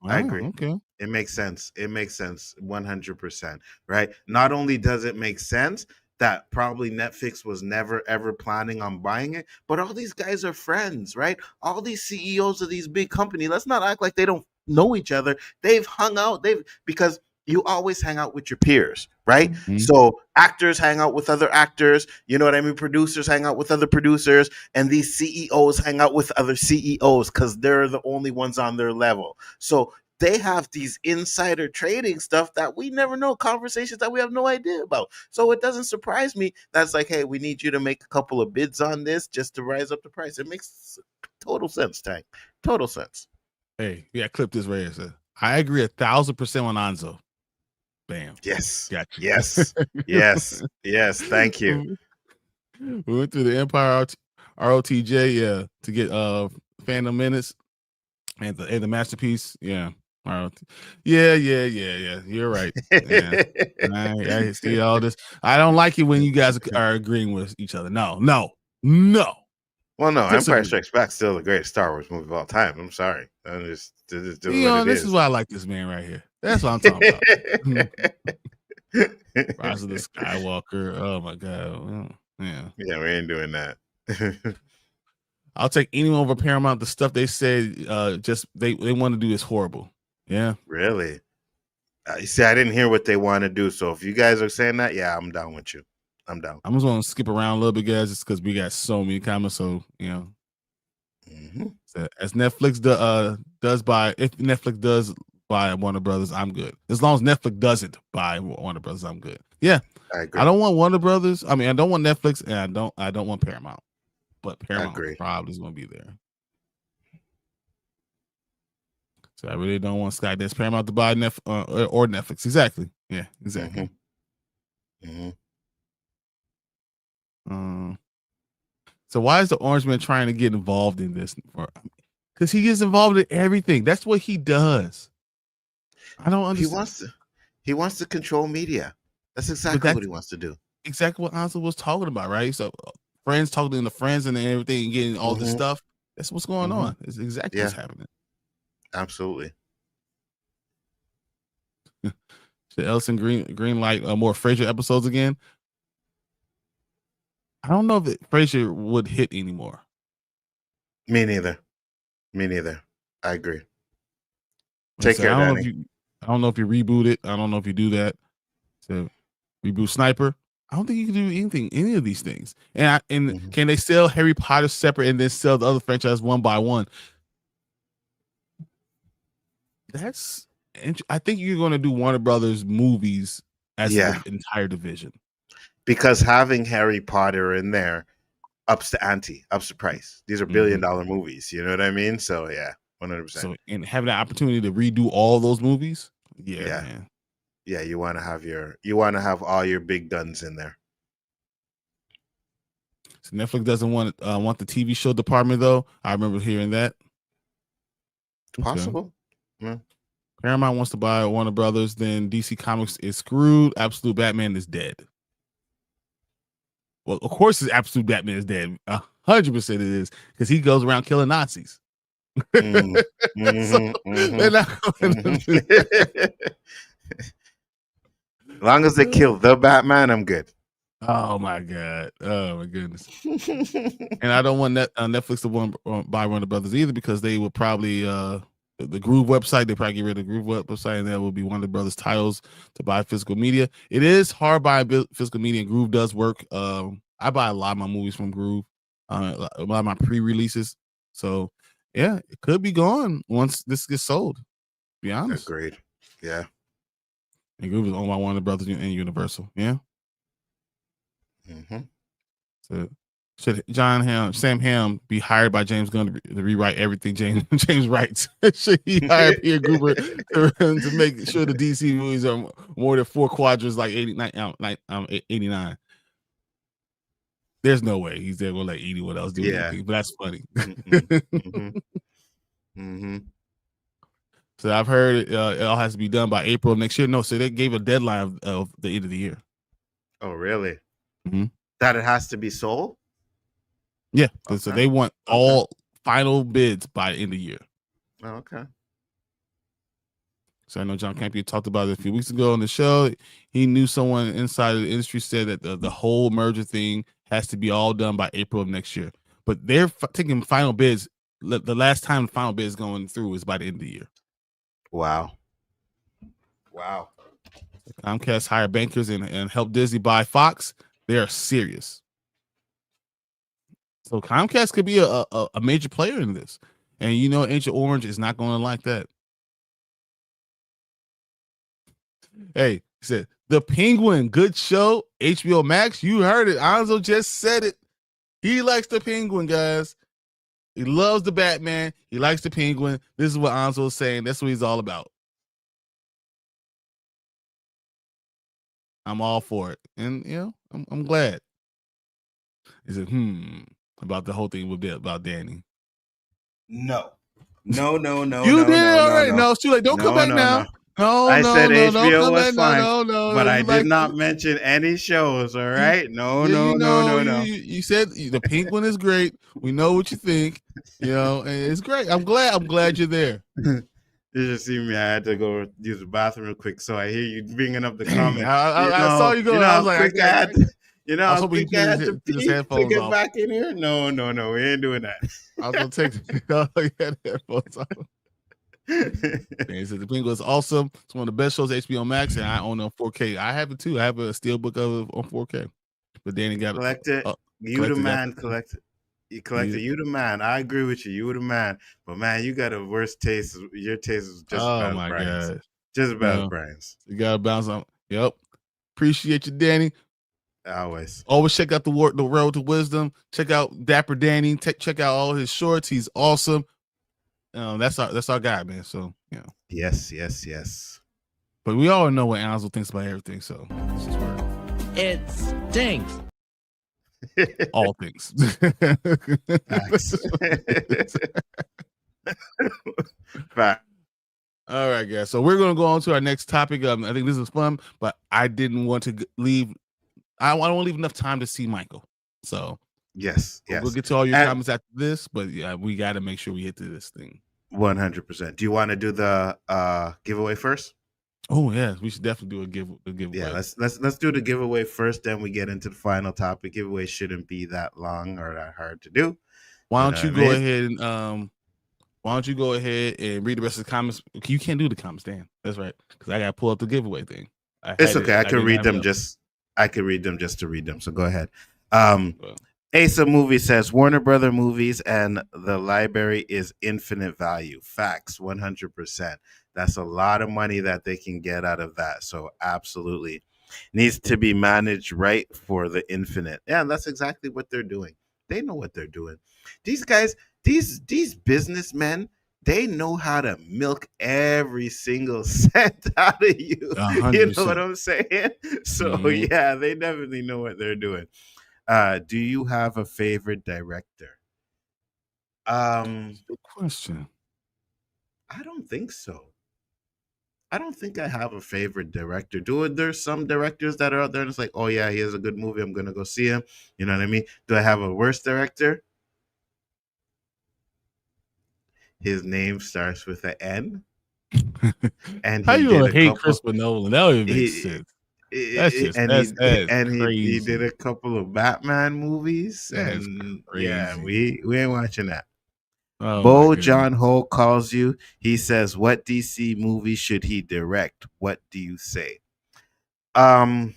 I agree. Okay. It makes sense. 100%. Right. Not only does it make sense that probably Netflix was never ever planning on buying it, but all these guys are friends, right? All these CEOs of these big companies, let's not act like they don't know each other. They've hung out. Because you always hang out with your peers, right? So actors hang out with other actors, you know what I mean? Producers hang out with other producers, and these CEOs hang out with other CEOs because they're the only ones on their level. So they have these insider trading stuff that we never know, conversations that we have no idea about. So it doesn't surprise me that's like, hey, we need you to make a couple of bids on this just to rise up the price. It makes total sense, Tank. Total sense. Hey, yeah, clip this right here. I agree 1,000% on Nzo. Bam. Yes. Gotcha. Yes. Thank you. We went through the Empire ROTJ, to get Phantom Menace and the masterpiece. Yeah. Yeah. You're right. Yeah. I see all this. I don't like it when you guys are agreeing with each other. No. Well, no, Empire Strikes Back still the greatest Star Wars movie of all time. I'm sorry. I'm just this is why I like this man right here. That's what I'm talking about. Rise of the Skywalker. Oh my God. Yeah, we ain't doing that. I'll take anyone over Paramount. The stuff they said, just they want to do is horrible. Yeah. Really? You see, I didn't hear what they want to do. So if you guys are saying that, yeah, I'm down with you. I'm down. I'm just going to skip around a little bit, guys, just because we got so many comments. So, so as Netflix does buy, if Netflix does buy Warner Brothers, I'm good. As long as Netflix doesn't buy Warner Brothers, I'm good. Yeah. I agree. I don't want Warner Brothers. I mean, I don't want Netflix, and I don't want Paramount. But Paramount probably is going to be there. So I really don't want Skydance Paramount to buy or Netflix. Exactly. Yeah, exactly. So why is the Orange Man trying to get involved in this? Because he gets involved in everything. That's what he does. I don't understand. He wants to control media. That's exactly what he wants to do. Exactly what Ansel was talking about, right? So friends talking to friends and everything, and getting all this stuff. That's what's going on. It's exactly what's happening. Absolutely. Should Elson green light more Frasier episodes again? I don't know if Frasier would hit anymore. Me neither. I agree. Take care, Danny. I don't know if you reboot it. I don't know if you do that. So Reboot Sniper. I don't think you can do any of these things. And can they sell Harry Potter separate and then sell the other franchise one by one? I think you're going to do Warner Brothers movies as the entire division. Because having Harry Potter in there ups the ante, ups the price. These are billion-dollar movies. You know what I mean? So, yeah, 100%. So, and having the opportunity to redo all those movies, man. Yeah, you want to have all your big guns in there. So Netflix doesn't want the TV show department though. I remember hearing that. It's possible. Yeah. Paramount wants to buy Warner Brothers, then DC Comics is screwed. Absolute Batman is dead. Well, of course, Absolute Batman is dead. 100% it is, because he goes around killing Nazis. They're not going to do that. As long as they kill the Batman, I'm good. Oh my god! Oh my goodness! And I don't want Netflix to buy Warner Brothers either, because they will probably the Groove website. They probably get rid of the Groove website, and that will be Warner Brothers titles to buy physical media. It is hard buying physical media, and Groove does work. I buy a lot of my movies from Groove, a lot of my pre-releases. So yeah, it could be gone once this gets sold. To be honest. Agreed. Yeah. And Groove is owned by Warner Brothers and Universal. Yeah. So should Sam Hamm be hired by James Gunn to rewrite everything James writes? Should he hire Pierre Gruber to make sure the DC movies are more than 4 quadrants like 89? There's no way he's there going to let anyone else do anything, but that's funny. So I've heard it all has to be done by April of next year. No, so they gave a deadline of the end of the year. Oh, really? That it has to be sold? Yeah. Okay. So they want all final bids by the end of the year. Oh, okay. So I know John Campion talked about it a few weeks ago on the show. He knew someone inside of the industry said that the whole merger thing has to be all done by April of next year. But they're taking final bids. The last time the final bid is going through is by the end of the year. Wow. Comcast hired bankers and helped Disney buy Fox. They are serious. So Comcast could be a major player in this. And you know Agent Orange is not going to like that. Hey, he said, The Penguin, good show. HBO Max, you heard it. Nzo just said it. He likes The Penguin, guys. He loves the Batman. He likes The Penguin. This is what Nzo is saying. That's what he's all about. I'm all for it. And, you know, I'm glad. He said, about the whole thing about Danny. No. You did it already. No, it's too late. Don't come back now. No, I said HBO was fine, but I did not mention any shows. All right, no. You said The Penguin is great. We know what you think. You know, and it's great. I'm glad you're there. You just see me. I had to go use the bathroom real quick, so I hear you bringing up the comment. I saw you go. I was like, I had to pee to get back in here. No, we ain't doing that. I was gonna take the headphones off. He said The Penguin is awesome. It's one of the best shows HBO Max, and I own it on 4K. I have it too. I have a steelbook of it on 4K. But Danny got collect it. You the man. Collect it. You collect it. You the man. I agree with you. You the man. But man, you got a worse taste. Your taste is just about Brian's. God. Just about Brian's. You gotta bounce on. Yep. Appreciate you, Danny. Always check out the Road to Wisdom. Check out Dapper Danny. Check out all his shorts. He's awesome. That's our guy, man. So you know. Yes. But we all know what Nzo thinks about everything. So this is where it stinks. All things. Fact. All right, guys. So we're gonna go on to our next topic. I think this is fun, but I didn't want to leave. I don't want to leave enough time to see Michael. So yes. We'll get to all your comments after this, but yeah, we got to make sure we hit to this thing. 100%. Do you want to do the giveaway first? Oh yeah, we should definitely do a giveaway. Yeah, let's do the giveaway first, then we get into the final topic. Giveaway shouldn't be that long or that hard to do. Why don't you go ahead and read the rest of the comments? You can't do the comments, Dan. That's right, because I got to pull up the giveaway thing. It's okay. I can read them just I could read them just to read them. So go ahead. Ace of Movie says Warner Brother movies and the library is infinite value. Facts, 100%. That's a lot of money that they can get out of that. So absolutely. Needs to be managed right for the infinite. Yeah, and that's exactly what they're doing. They know what they're doing. These guys, these businessmen, they know how to milk every single cent out of you. 100%. You know what I'm saying? So yeah, they definitely know what they're doing. Do you have a favorite director? Good question. I don't think so. I don't think I have a favorite director. There's some directors that are out there and it's like, oh yeah, he has a good movie, I'm gonna go see him. You know what I mean? Do I have a worst director? His name starts with an N. And how he you did gonna a hate couple, Christopher Nolan? That would make sense. That's crazy. He did a couple of Batman movies. That's And crazy. yeah, we ain't watching that. Oh, Bo John Ho calls you. He says, what DC movie should he direct? What do you say? I'll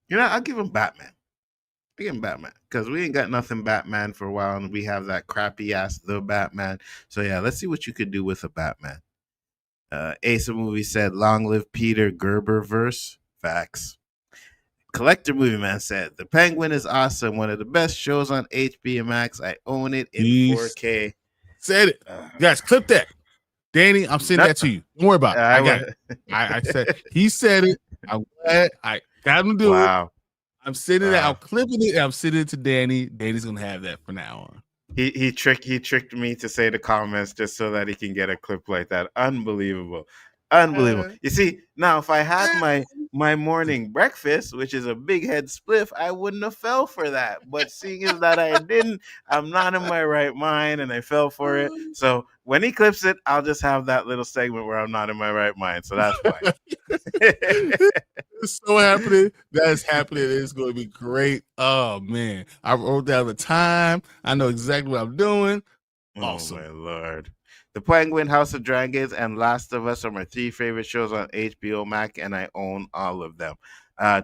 give him Batman. I give him Batman because we ain't got nothing Batman for a while, and we have that crappy ass The Batman. So yeah, let's see what you could do with a Batman. Ace of Movie said, long live Peter Gerber verse. Facts. Collector Movie Man said, The Penguin is awesome. One of the best shows on HBO Max. I own it in 4K. Said it. Guys, clip that. Danny, I'm sending that to you. Don't worry about it. I got it. I said, he said it. I'm glad I got him to do it. I'm sending it. I'm clipping it. And I'm sending it to Danny. Danny's going to have that from now on. He tricked me to say the comments just so that he can get a clip like that. Unbelievable. You see, now if I had my morning breakfast, which is a big head spliff, I wouldn't have fell for that. But seeing as that I didn't, I'm not in my right mind and I fell for it. So when he clips it, I'll just have that little segment where I'm not in my right mind. So that's fine. It's so happening. That's happening. It's going to be great. Oh man, I wrote down the time. I know exactly what I'm doing. Awesome. Oh my Lord. The Penguin, House of Dragons, and Last of Us are my 3 favorite shows on HBO Max, and I own all of them.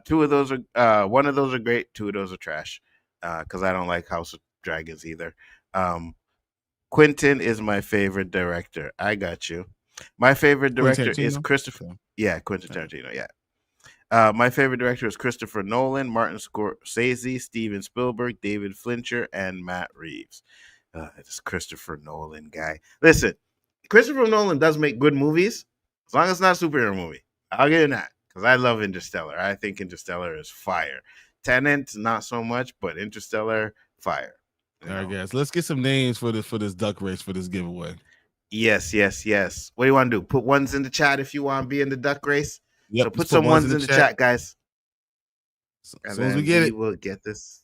2 of those are one of those are great, 2 of those are trash. Because I don't like House of Dragons either. Quentin is my favorite director. I got you. My favorite director is Christopher. Yeah, Quentin Tarantino. Yeah. My favorite director is Christopher Nolan, Martin Scorsese, Steven Spielberg, David Fincher, and Matt Reeves. This Christopher Nolan guy. Listen, Christopher Nolan does make good movies as long as it's not a superhero movie. I'll give him that because I love Interstellar. I think Interstellar is fire. Tenet, not so much, but Interstellar, fire. All right, guys, let's get some names for this duck race for this giveaway. Yes. What do you want to do? Put ones in the chat if you want to be in the duck race. Yep, so put some ones in the chat, guys. As soon as we get it, we'll get this.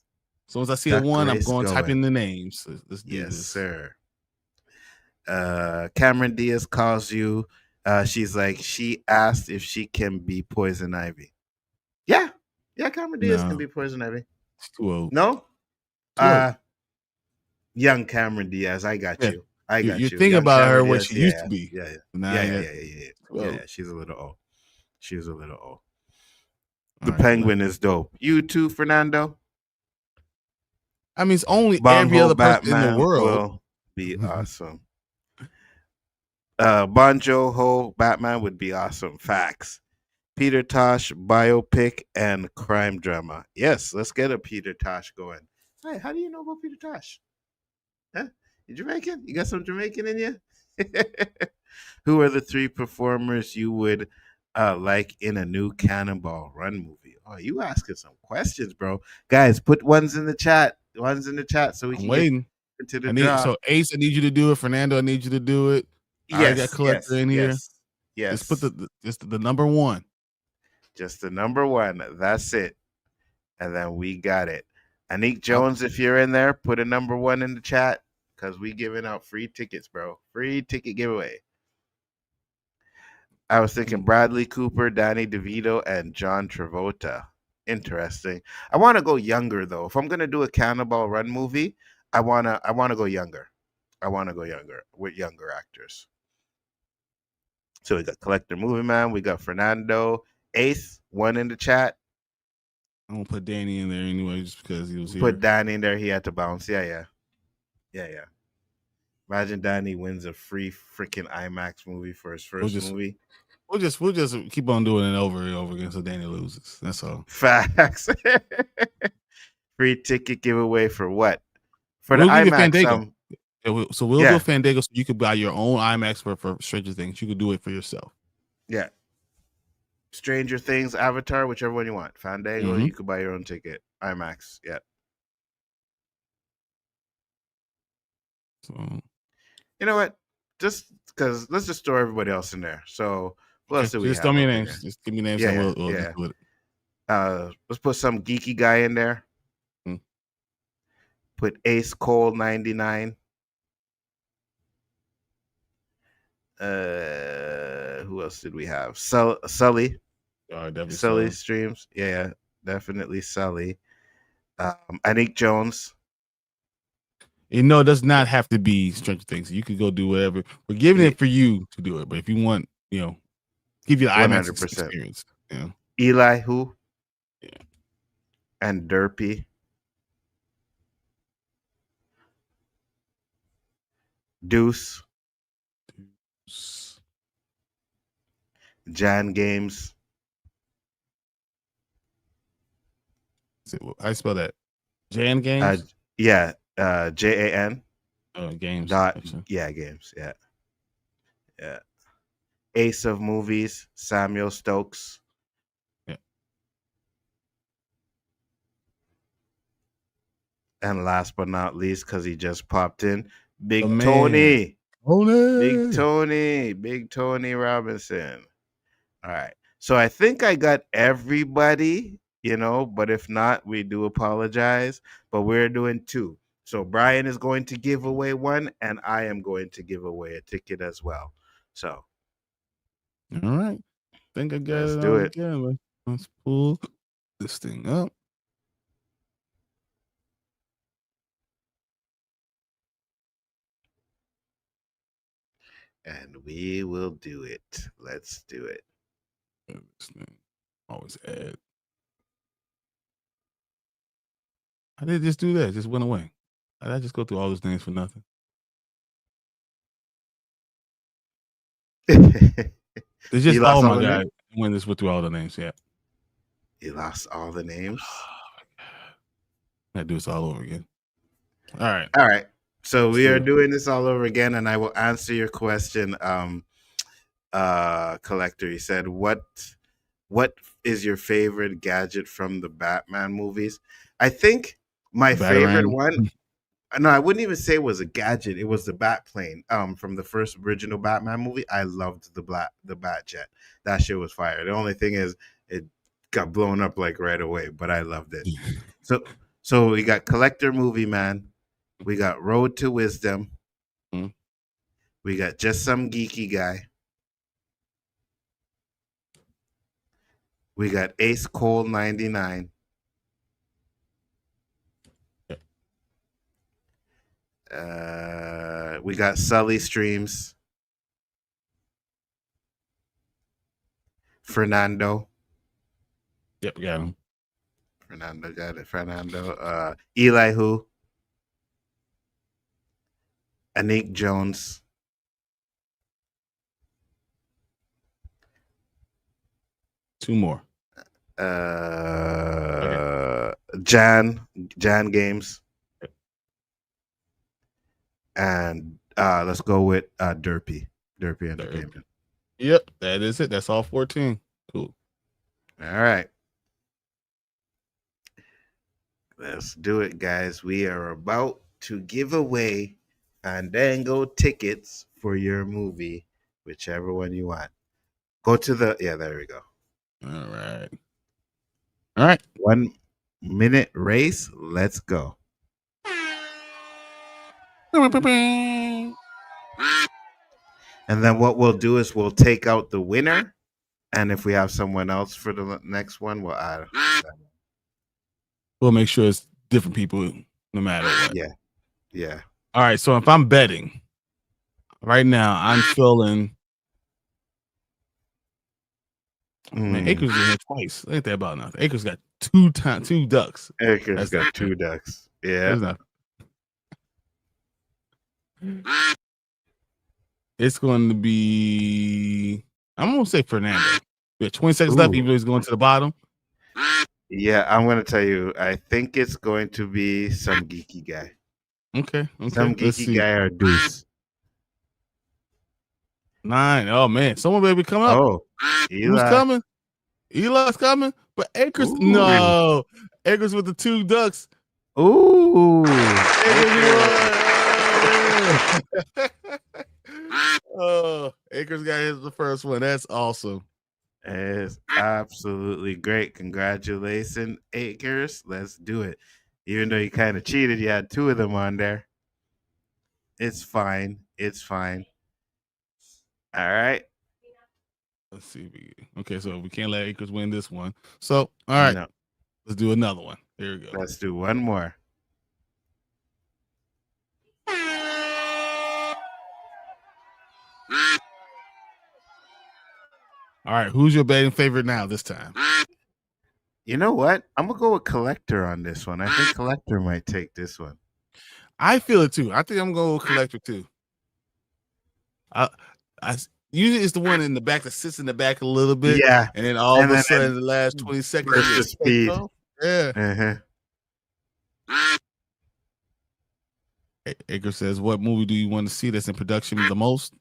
As soon as I see a one, I'm going to type in the names. Let's do this. Sir. Cameron Diaz calls you. She's like, she asked if she can be Poison Ivy. Yeah, Cameron Diaz can be Poison Ivy. It's too old. No? Young Cameron Diaz. I got you. I got you. You're thinking about her what she used to be. Yeah. She's a little old. The Penguin is dope. You too, Fernando? I mean, it's only every other person in the world will be awesome. Bon Jovi Batman would be awesome. Facts. Peter Tosh biopic and crime drama. Yes, let's get a Peter Tosh going. Hey, how do you know about Peter Tosh? Huh? You Jamaican? You got some Jamaican in you? Who are the 3 performers you would like in a new Cannonball Run movie? Oh, you asking some questions, bro. Guys, put ones in the chat. So we can waiting to the draw. So Ace, I need you to do it. Fernando, I need you to do it. I got Collector in here. Yes. Just put the number 1. Just the number 1. That's it. And then we got it. Anik Jones, if you're in there, put a number 1 in the chat because we giving out free tickets, bro. Free ticket giveaway. I was thinking Bradley Cooper, Danny DeVito, and John Travolta. Interesting. I want to go younger though. If I'm gonna do a Cannonball Run movie, I wanna go younger. I want to go younger with younger actors. So we got Collector Movie Man, we got Fernando, Ace, 1 in the chat. I'm gonna put Danny in there anyway, just because he was here. Put Danny in there. He had to bounce. Yeah. Imagine Danny wins a free freaking IMAX movie for his first movie. We'll just keep on doing it over and over again so Danny loses. That's all. Facts. Free ticket giveaway for what? For we'll the IMAX. So we'll do a Fandango so you could buy your own IMAX for Stranger Things. You could do it for yourself. Yeah. Stranger Things, Avatar, whichever one you want. Fandango, you could buy your own ticket. IMAX, yeah. So, you know what? Just because let's just throw everybody else in there. So what else do we just have? Tell me names. Just give me names. Yeah, we'll just do it. Let's put some geeky guy in there. Put Ace Cole 99. Who else did we have? Sully. Definitely Sully streams. Yeah, definitely Sully. Anik Jones. It does not have to be Stranger Things. You could go do whatever. We're giving it for you to do it, but if you want, give you the IMAX experience. Yeah. Eli who? Yeah. And Derpy. Deuce. Jan Games. I spell that. Jan Games? Yeah. JAN. Games. Games. Yeah. Ace of Movies, Samuel Stokes. Yeah. And last but not least, because he just popped in, Big Tony. Big Tony Robinson. All right. So I think I got everybody, but if not, we do apologize. But we're doing 2. So Bryon is going to give away 1, and I am going to give away a ticket as well. So. All right. I think I got Let's it do all it. together. Let's pull this thing up. And we will do it. Let's do it. Always add. I did just do that. It just went away. I just go through all those names for nothing. It's just my God. When this went through all the names, yeah. You lost all the names. I do this all over again. All right. So we are doing this all over again, and I will answer your question, Collector. He said, "What is your favorite gadget from the Batman movies?" I think my favorite one. No, I wouldn't even say it was a gadget. It was the bat plane. From the first original Batman movie, I loved the bat jet. That shit was fire. The only thing is, it got blown up like right away, but I loved it. So we got Collector Movie Man. We got Road to Wisdom. We got Just Some Geeky Guy. We got Ace Cole 99. We got Sully Streams. Fernando. Yep, got him. Fernando got it. Fernando. Eli who? Anik Jones. Two more. Jan Games. And let's go with Derpy Entertainment. Yep, that is it. That's all 14. Cool. All right. Let's do it, guys. We are about to give away Fandango tickets for your movie, whichever one you want. Go to there we go. All right. 1 minute race. Let's go. And then what we'll do is we'll take out the winner, and if we have someone else for the next one, we'll add. We'll make sure it's different people no matter what. Yeah. All right. So if I'm betting right now, I'm feeling Man, Acres in here twice. Ain't that about nothing? Acres got two ducks. Acres got 2 ducks. Yeah. That's not. It's going to be. I'm gonna say Fernando. We have 20 seconds left, even though he's going to the bottom. Yeah, I'm gonna tell you. I think it's going to be some geeky guy. Okay. Some geeky guy or Deuce. 9. Oh man, someone better come up. Oh, Who's Eli. coming? Eli's coming, but Acres. No, Acres with the 2 ducks. Ooh. Oh, Acres got the first one. That's awesome. It's absolutely great. Congratulations, Acres. Let's do it. Even though you kind of cheated, you had 2 of them on there. It's fine. It's fine. All right. Let's see. Okay, so we can't let Acres win this one. So, all right, No. let's do another one. There we go. Let's do one more. All right, who's your betting favorite now this time? You know what? I'm going to go with Collector on this one. I think Collector might take this one. I feel it too. I think I'm going with Collector too. I usually it's the one in the back that sits in the back a little bit. Yeah. And then all of a sudden, the last 20 seconds, burst the speed. Yeah. Acre says, what movie do you want to see that's in production the most?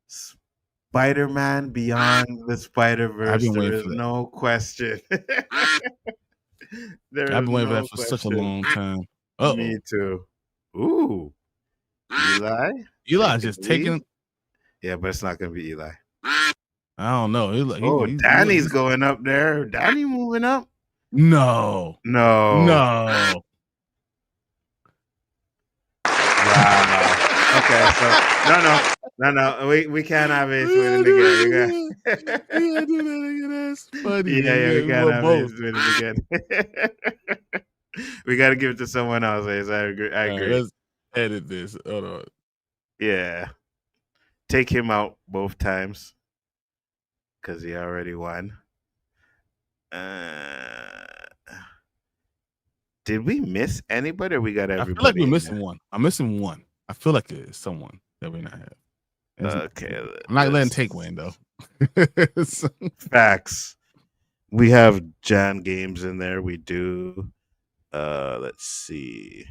Spider-Man Beyond the Spider-Verse. There is no question. I've been waiting for that for such a long time. Me too. Ooh. Eli? Eli's just taking. Yeah, but it's not going to be Eli. I don't know. Danny's going up there. Danny moving up? No. Wow. Okay, so no. We can't have Ace winning again. Yeah, do that again. That's funny. Yeah, we can't have Ace winning again. We got to give it to someone else, Ace. I agree. Let's edit this. Hold on. Yeah. Take him out both times because he already won. Did we miss anybody or we got everybody? I feel like we're missing one. I'm missing one. I feel like there's someone that we not have. Okay. I'm not letting Take win, though. Facts. We have Jan Games in there. We do. Let's see.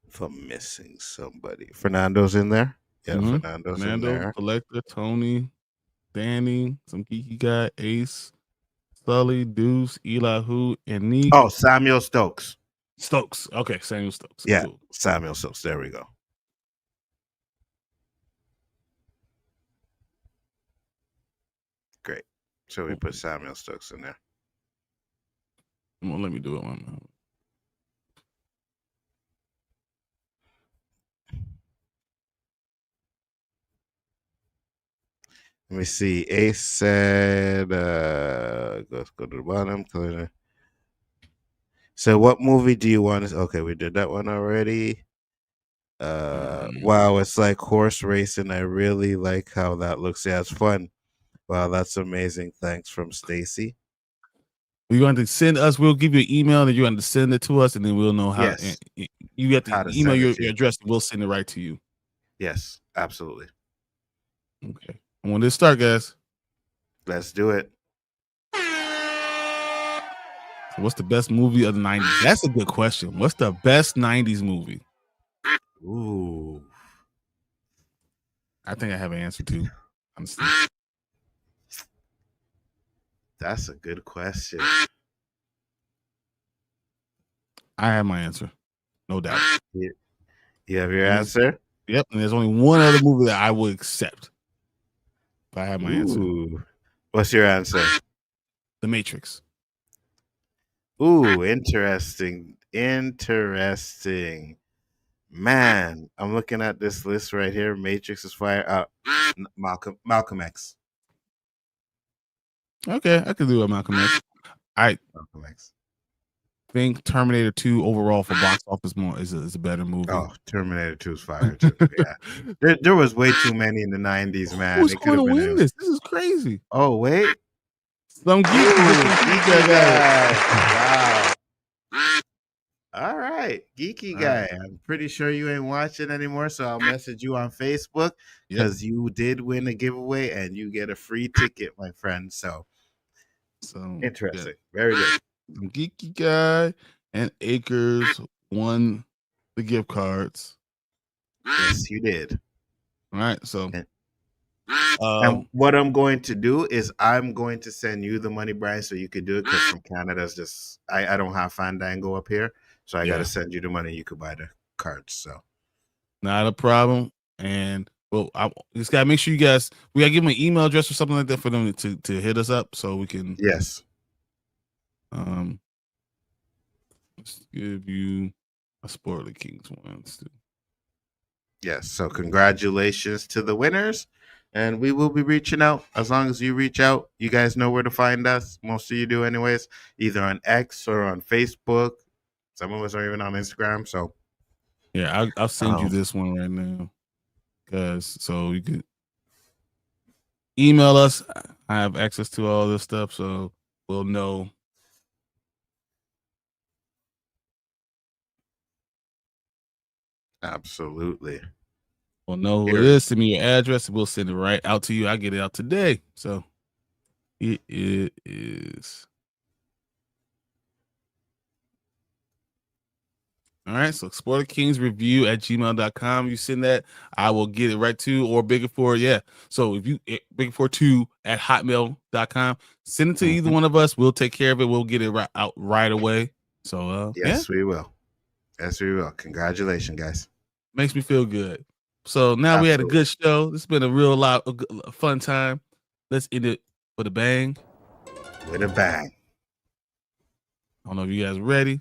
If I'm missing somebody. Fernando's in there. Yeah, Fernando's in there. Collector, Tony, Danny, some geeky guy, Ace, Sully, Deuce, Elihu, and Neek. Oh, Samuel Stokes. Okay, Samuel Stokes. Yeah, cool. Samuel Stokes. There we go. Great. So we put Samuel Stokes in there. Come on, let me do it one moment. Let me see. Ace said, let's go to the bottom. So what movie do you want to? Okay, we did that one already. Wow, it's like horse racing. I really like how that looks. Yeah, it's fun. Wow, that's amazing. Thanks from Stacy. You're going to send us. We'll give you an email, and you're going to send it to us, and then we'll know how. Yes. You have to email your address, and we'll send it right to you. Yes, absolutely. Okay. I want to start, guys. Let's do it. So what's the best movie of the 90s? That's a good question. What's the best 90s movie? Ooh. I think I have an answer too. Honestly. That's a good question. I have my answer. No doubt. You have your answer? Yep. And there's only one other movie that I would accept. But I have my answer. What's your answer? The Matrix. Ooh, interesting. Man, I'm looking at this list right here. Matrix is fire. Malcolm X. Okay, I could do a Malcolm X. All right. Malcolm X. think Terminator 2 overall for box office more is a better movie. Oh, Terminator 2 is fire too. Yeah, there was way too many in the 90s, man. Who's It could going have to been. win this? This is crazy. Oh wait, Some geeky guy. Wow. All right, geeky guy. I'm pretty sure you ain't watching anymore, so I'll message you on Facebook because you did win a giveaway and you get a free ticket, my friend. So interesting, very good. Some geeky guy and Akers won the gift cards. Yes, you did. All right, so. And what I'm going to do is I'm going to send you the money, Brian, so you could do it because from Canada's just I don't have Fandango up here, so I got to send you the money. You could buy the cards. So not a problem. And well, I just gotta make sure you guys we gotta give them an email address or something like that for them to hit us up so we can. Yes. Let's give you a Spoiler Kings one. Yes. So congratulations to the winners. And we will be reaching out. As long as you reach out, you guys know where to find us. Most of you do anyways, either on X or on Facebook. Some of us are even on Instagram. So yeah, I'll send you this one right now. Because so you can email us. I have access to all this stuff, so we'll know. Absolutely. We'll know who it is. Send me your address, and we'll send it right out to you. I get it out today. So it is. All right. So Spoiler Kings Review at gmail.com. You send that, I will get it right to or Bigger for. Yeah. So if you Bigger for 2 at hotmail.com, send it to either one of us. We'll take care of it. We'll get it out right away. So yes, we will. Yes, we will. Congratulations, guys. Makes me feel good. So now we had a good show. This has been a real lot of fun time. Let's end it with a bang. With a bang. I don't know if you guys are ready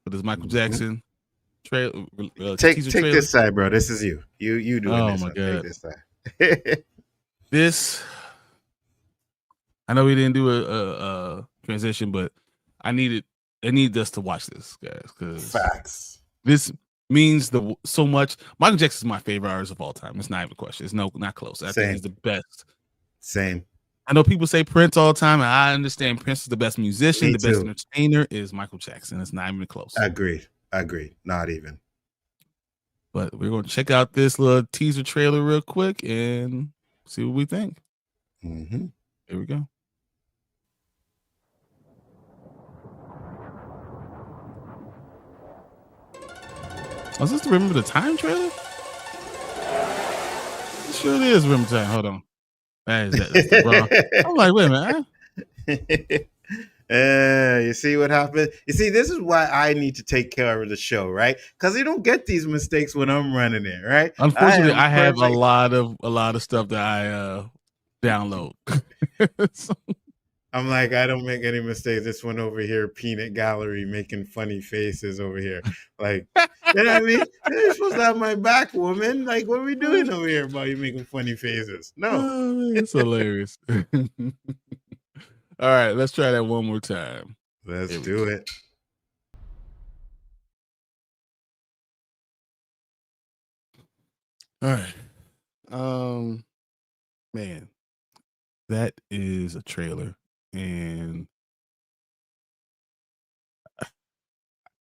for this Michael Jackson trailer. Take this side, bro. This is you. You doing this. Oh my God. Take this side. This. I know we didn't do a transition, but I need us to watch this, guys. Because facts. This means so much. Michael Jackson is my favorite artist of all time. It's not even a question. It's not close. I think he's the best. Same. I know people say Prince all the time, and I understand Prince is the best musician. Me the best too. entertainer is Michael Jackson. It's not even close. Agreed. Not even. But we're going to check out this little teaser trailer real quick and see what we think. Mm-hmm. Here we go. Oh, is this the Remember the Time trailer? It sure is Remember the Time. Hold on. That's the I'm like, wait a minute. You see what happened? You see, this is why I need to take care of the show, right? Because you don't get these mistakes when I'm running it, right? Unfortunately, I have a lot of stuff that I download. So, I'm like, I don't make any mistakes. This one over here, Peanut Gallery, making funny faces over here. Like, you know what I mean? You're supposed to have my back, woman. Like, what are we doing over here about you making funny faces? No. Oh, it's hilarious. All right, let's try that one more time. Let's do it. All right. Man, that is a trailer. And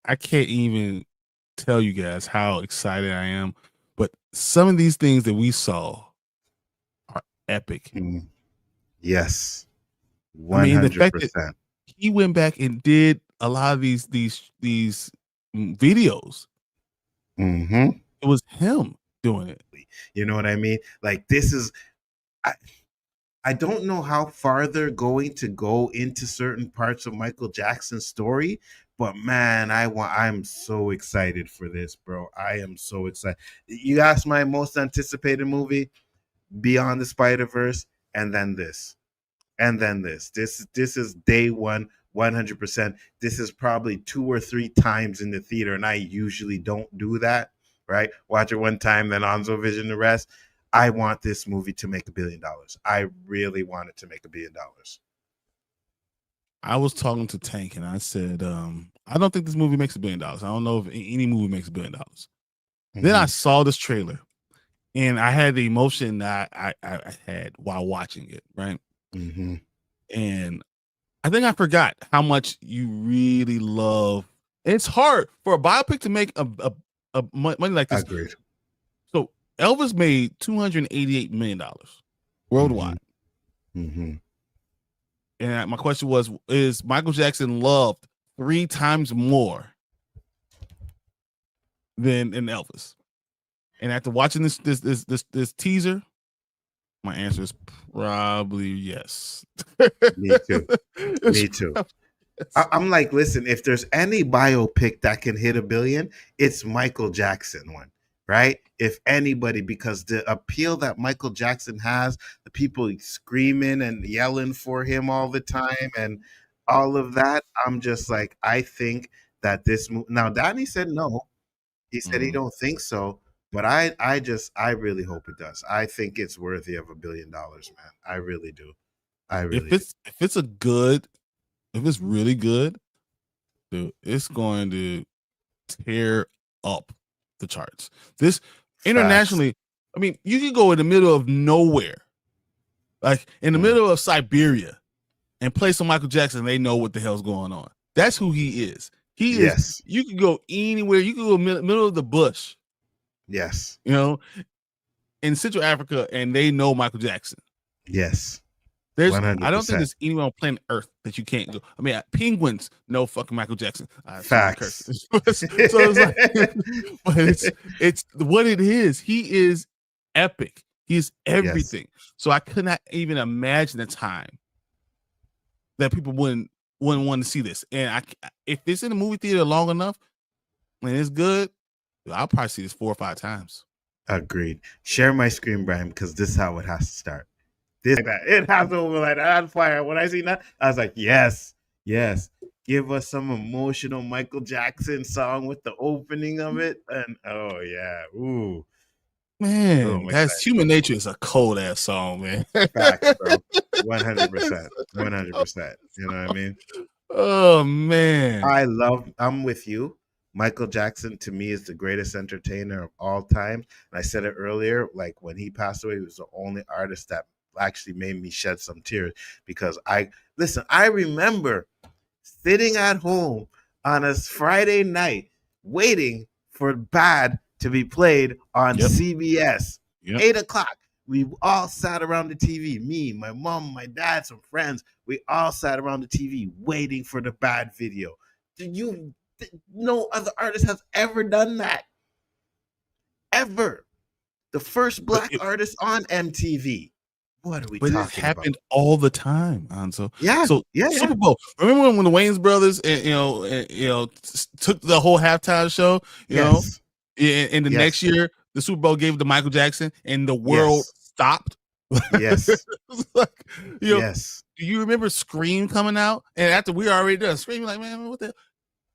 I can't even tell you guys how excited I am. But some of these things that we saw are epic. Yes. 100%. I mean, the fact that he went back and did a lot of these videos. Mm-hmm. It was him doing it. You know what I mean? Like, this is... I don't know how far they're going to go into certain parts of Michael Jackson's story, but man, I'm so excited for this, bro. I am so excited. You asked my most anticipated movie, Beyond the Spider-Verse, and then this. And then this. This is day one, 100%. This is probably 2 or 3 times in the theater, and I usually don't do that, right? Watch it one time, then Nzo vision the rest. I want this movie to make $1 billion. I really want it to make $1 billion. I was talking to Tank and I said, I don't think this movie makes $1 billion. I don't know if any movie makes $1 billion. Then I saw this trailer, and I had the emotion that I had while watching it, right? And I think I forgot how much you really love. It's hard for a biopic to make a money like this. Agreed. So Elvis made $288 million worldwide. And my question was, is Michael Jackson loved 3 times more than Elvis? And after watching this teaser, my answer is probably yes. Me too. Me too. I'm like, listen, if there's any biopic that can hit $1 billion, it's Michael Jackson one, right? If anybody, because the appeal that Michael Jackson has, the people screaming and yelling for him all the time and all of that, I'm just like, I think that this now Danny said no. He said he don't think so, but I really hope it does. I think it's worthy of $1 billion, man. I really do. I really if it's really good, dude, it's going to tear up the charts. This internationally, I mean, you can go in the middle of nowhere, like in the middle of Siberia, and play some Michael Jackson. They know what the hell's going on. That's who he is. He is. You can go anywhere. You can go middle of the bush. Yes. You know, in Central Africa, and they know Michael Jackson. Yes. There's, 100%. I don't think there's anyone on planet Earth that you can't go. I mean, penguins know fucking Michael Jackson. Facts. So it's like, but it's what it is. He is epic. He is everything. Yes. So I could not even imagine a time that people wouldn't want to see this. And if it's in the movie theater long enough and it's good, I'll probably see this 4 or 5 times. Agreed. Share my screen, Brian, because this is how it has to start. It has to be like that on fire. When I seen that, I was like, yes. Give us some emotional Michael Jackson song with the opening of it. And oh yeah. Ooh. Man, that's Human Nature is a cold ass song, man. Facts, bro. 100%. 100%. You know what I mean? Oh man. I'm with you. Michael Jackson to me is the greatest entertainer of all time. And I said it earlier, like when he passed away, he was the only artist that actually made me shed some tears, because I remember sitting at home on a Friday night waiting for Bad to be played on CBS. 8:00. We all sat around the TV. Me, my mom, my dad, some friends. We all sat around the TV waiting for the Bad video. No other artist has ever done that. Ever. The first black artist on MTV. What are we talking about? But it happened all the time, Nzo. Yeah. So Super Bowl. Remember when the Wayans brothers, took the whole halftime show? You know, and the next year the Super Bowl gave it to Michael Jackson, and the world stopped. Yes. Like, do you remember Scream coming out? And after we already done Scream, like, man, what the?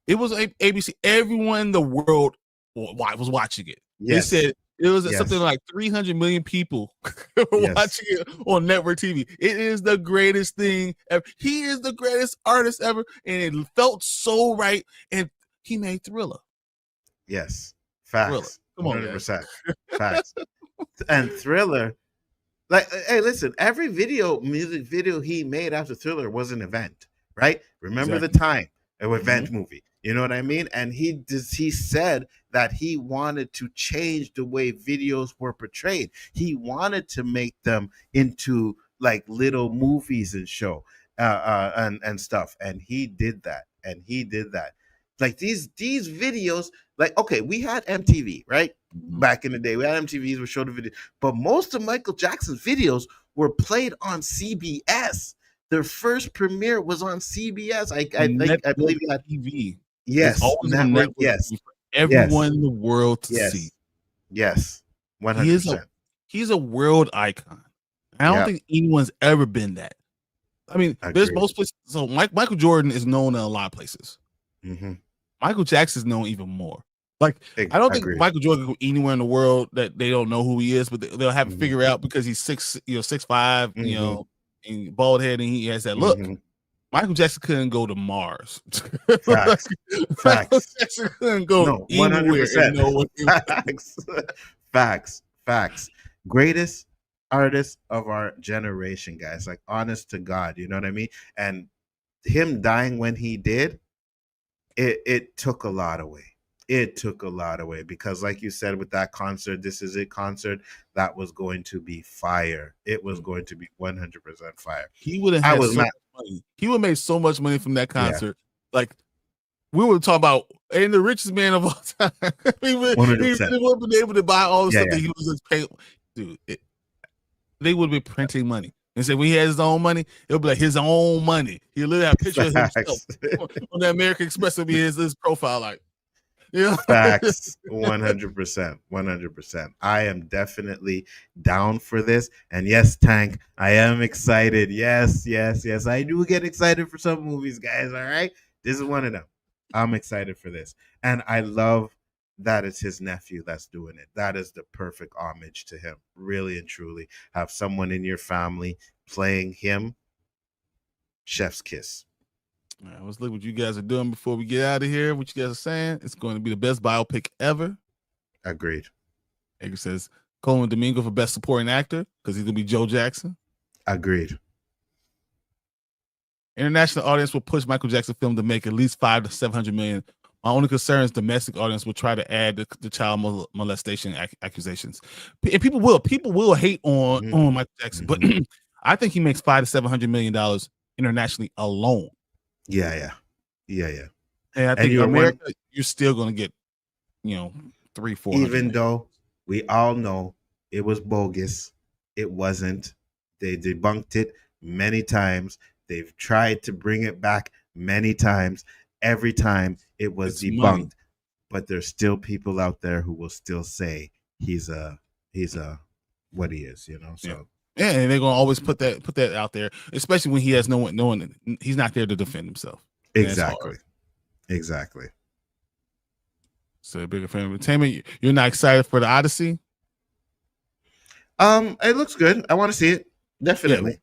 It was ABC. Everyone in the world was watching it. Yes. They said it was something like 300 million people watching it on network TV. It is the greatest thing ever. He is the greatest artist ever, and it felt so right. And he made Thriller. Yes, facts. Thriller. Come on, 100%. Facts. And Thriller, like, hey, listen, every music video he made after Thriller was an event, right? Remember the time, an event movie. You know what I mean? And he said that he wanted to change the way videos were portrayed. He wanted to make them into like little movies and show and stuff. And he did that. Like these videos, like, okay, we had MTV, right? Back in the day, we had MTVs would show the video, but most of Michael Jackson's videos were played on CBS. Their first premiere was on CBS. I believe he had TV. Yes, network. Yes, for everyone in the world to see. Yes, 100%. He's a world icon. I don't think anyone's ever been that. I mean, there's most places. So Michael Jordan is known in a lot of places. Michael Jackson is known even more. Like, I don't think Michael Jordan can go anywhere in the world that they don't know who he is, but they'll have to figure out because he's 6'5", and bald head, and he has that look. Michael Jackson couldn't go to Mars. Facts. Michael Facts. Jackson couldn't go No, anywhere. 100%. Facts. Greatest artist of our generation, guys. Like, honest to God, you know what I mean? And him dying when he did, it took a lot away. It took a lot away because, like you said, with that concert, This Is It concert, that was going to be fire. It was going to be 100% fire. He would have had so much money. He would have made so much money from that concert. Yeah. Like, we were talking about, and the richest man of all time. he would have been able to buy all the stuff that he was just paying. Dude, they would have been printing money. And said when he has his own money, it'll be like his own money. He'll literally have a picture of himself on the American Express. Will be his profile, like. Yeah. Facts. 100%. I am definitely down for this. And yes, Tank, I am excited. Yes. I do get excited for some movies, guys. All right. This is one of them. I'm excited for this. And I love that it's his nephew that's doing it. That is the perfect homage to him. Really and truly. Have someone in your family playing him. Chef's kiss. All right, let's look what you guys are doing before we get out of here. What you guys are saying? It's going to be the best biopic ever. Agreed. Edgar says Colin Domingo for best supporting actor because he's going to be Joe Jackson. Agreed. International audience will push Michael Jackson film to make at least 500 to 700 million. My only concern is domestic audience will try to add the child molestation accusations. And people will hate on Michael Jackson, but I think he makes 500 to 700 million dollars internationally alone. Yeah. And I think in America, you're still going to get, 300-400. Even though we all know it was bogus, it wasn't. They debunked it many times. They've tried to bring it back many times. Every time it was debunked, money. But there's still people out there who will still say he's a what he is, So. Yeah. Yeah, and they're gonna always put that out there, especially when he has no one. He's not there to defend himself. Exactly. So, bigger fan of entertainment. You're not excited for the Odyssey? It looks good. I want to see it. Definitely,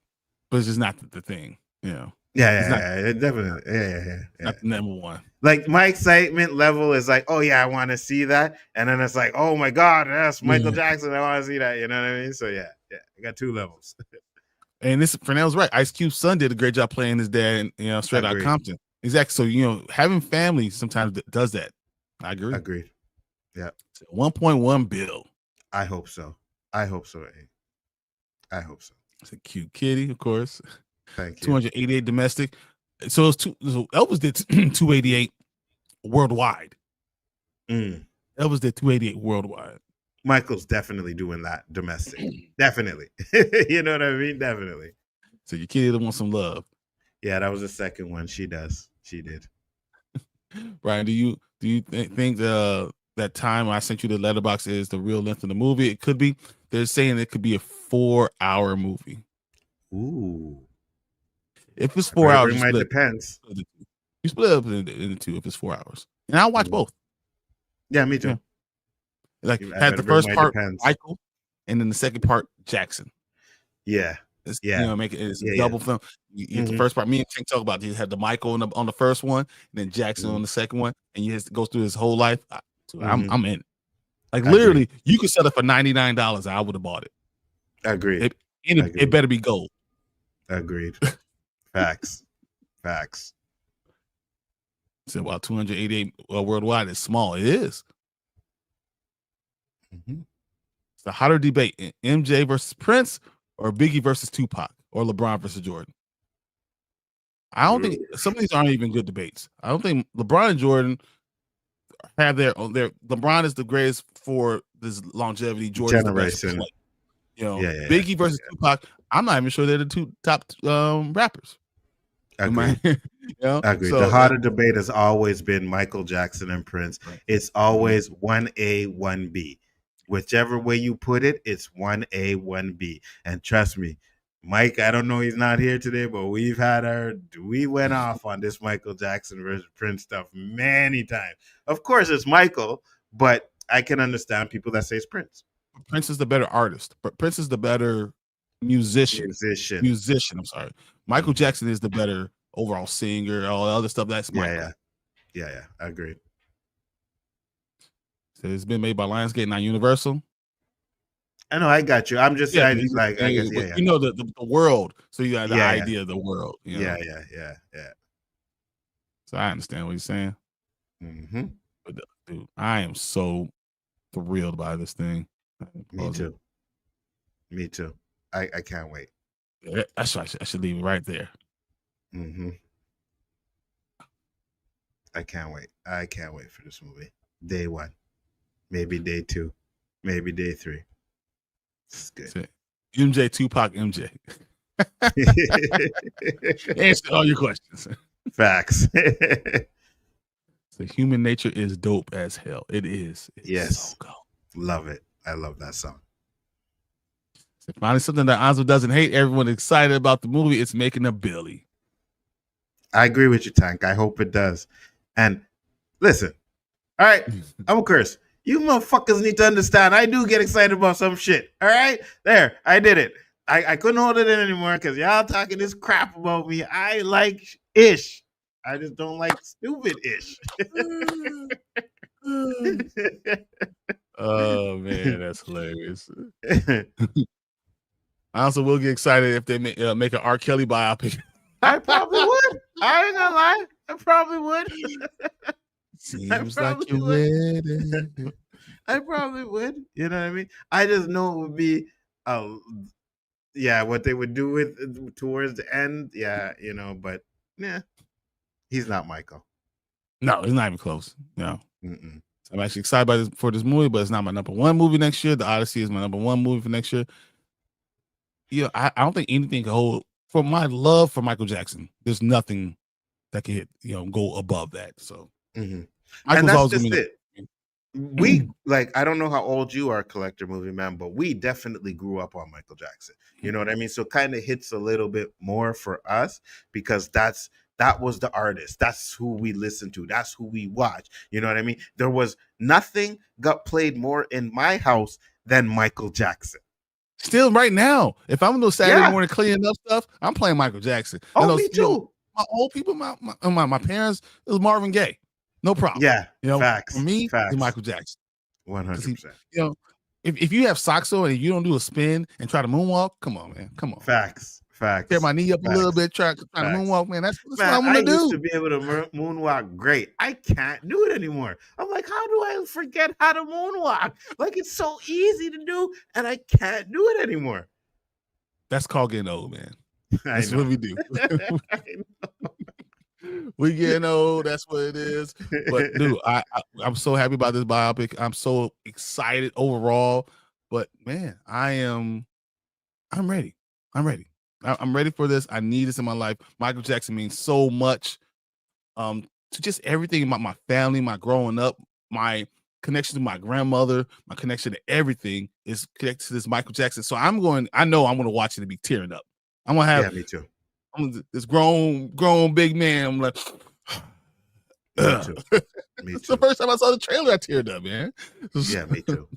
but it's just not the thing. Yeah, definitely. Yeah. Not the number one. Like, my excitement level is like, oh yeah, I want to see that, and then it's like, oh my God, that's Michael Jackson. I want to see that. You know what I mean? So yeah, I got two levels. And this Fernell's right. Ice Cube's son did a great job playing his dad, straight out of Compton. Exactly. So having family sometimes does that. I agree. Agreed. Yeah. 1.1 bill. I hope so. It's a cute kitty, of course. Thank you. 288 domestic. So Elvis did 288 worldwide. Elvis did 288 worldwide. Michael's definitely doing that domestic. Definitely. You know what I mean? Definitely. So your kitty wants some love. Yeah, that was the second one. She does. She did. Brian, do you think that time I sent you the letterbox is the real length of the movie? It could be. They're saying it could be a 4-hour movie. Ooh. If it's 4 hours, it depends. You split it up into two if it's 4 hours. And I'll watch both. Yeah, me too. Yeah. Like, had the first part Michael, and then the second part Jackson. Yeah. Make it a double film. You get the first part. Me and King talk about you had the Michael on the first one, and then Jackson on the second one, and you have to go through his whole life. I'm in. Like, literally, you could sell it for $99. I would have bought it. Agreed. It better be gold. Agreed. Facts. So while 288 worldwide is small, it is. It's a hotter debate: MJ versus Prince, or Biggie versus Tupac, or LeBron versus Jordan. I don't think some of these aren't even good debates. I don't think LeBron and Jordan have their. LeBron is the greatest for this longevity. Jordan's generation. Biggie versus Tupac. I'm not even sure they're the two top rappers. Agreed. Agreed. So, the hotter debate has always been Michael Jackson and Prince. Right. It's always 1A, 1B. Whichever way you put it, it's 1A, 1B. And trust me, Mike, I don't know, he's not here today, but we went off on this Michael Jackson versus Prince stuff many times. Of course, it's Michael, but I can understand people that say it's Prince. Prince is the better artist, but Prince is the better musician. I'm sorry. Michael Jackson is the better overall singer, all the other stuff. That's Michael. Yeah. I agree. So it's been made by Lionsgate, not Universal. I know, I got you. I'm just saying, I guess, yeah. You know the world, so you got the idea of the world. You know? Yeah. So I understand what you're saying. Mm-hmm. But dude, I am so thrilled by this thing. Me too. I can't wait. Yeah, I should leave it right there. Mm-hmm. I can't wait. I can't wait for this movie. Day 1, maybe day 2, maybe day 3. It's good. MJ, Tupac, MJ. Answer all your questions. Facts. So human nature is dope as hell. It is. It's so cool. Love it. I love that song. So finally, something that Nzo doesn't hate. Everyone excited about the movie. It's making a billy. I agree with you, Tank. I hope it does. And listen, all right, I'm a curse. You motherfuckers need to understand. I do get excited about some shit. All right, there, I did it. I couldn't hold it in anymore because y'all talking this crap about me. I like ish. I just don't like stupid ish. Oh man, that's hilarious. I also will get excited if they make an R. Kelly biopic. I probably would. I ain't gonna lie. I probably would. Seems like you're ready. I probably would. You know what I mean? I just know it would be, what they would do with towards the end. Yeah, but yeah, he's not Michael. No, he's not even close. No. Mm-mm. So I'm actually excited for this movie, but it's not my number 1 movie next year. The Odyssey is my number 1 movie for next year. I don't think anything can hold. For my love for Michael Jackson, there's nothing that can go above that. So, and that's just it. We I don't know how old you are, Collector Movie Man, but we definitely grew up on Michael Jackson. You know what I mean? So, kind of hits a little bit more for us because that was the artist. That's who we listened to. That's who we watched. You know what I mean? There was nothing got played more in my house than Michael Jackson. Still, right now, if I'm doing Saturday morning cleaning up stuff, I'm playing Michael Jackson. Oh, me too. My old people, my parents, it was Marvin Gaye. No problem. Yeah, facts. For me, facts. it's Michael Jackson. 100%. If you have socks on and you don't do a spin and try to moonwalk, come on, man. Come on. Facts. Tear my knee up a little bit, try to moonwalk, man. That's what I'm gonna do. I used to be able to moonwalk great. I can't do it anymore. I'm like, how do I forget how to moonwalk? Like, it's so easy to do, and I can't do it anymore. That's called getting old, man. That's what we do. We getting old. That's what it is. But dude, I'm so happy about this biopic. I'm so excited overall. But man, I'm ready. I'm ready for this. I need this in my life. Michael Jackson means so much to just everything about my family, my growing up, my connection to my grandmother, my connection to everything is connected to this Michael Jackson. So I know I'm going to watch it and be tearing up. I'm going to have me too. I'm this grown big man. I'm like, me too. It's the first time I saw the trailer, I teared up, man. Yeah, me too.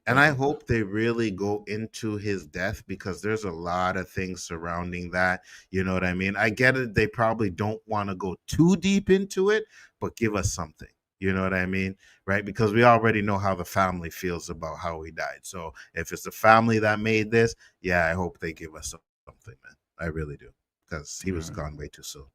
And I hope they really go into his death because there's a lot of things surrounding that. You know what I mean? I get it. They probably don't want to go too deep into it, but give us something. You know what I mean? Right? Because we already know how the family feels about how he died. So if it's the family that made this, I hope they give us something, man. I really do. Because he was gone way too soon.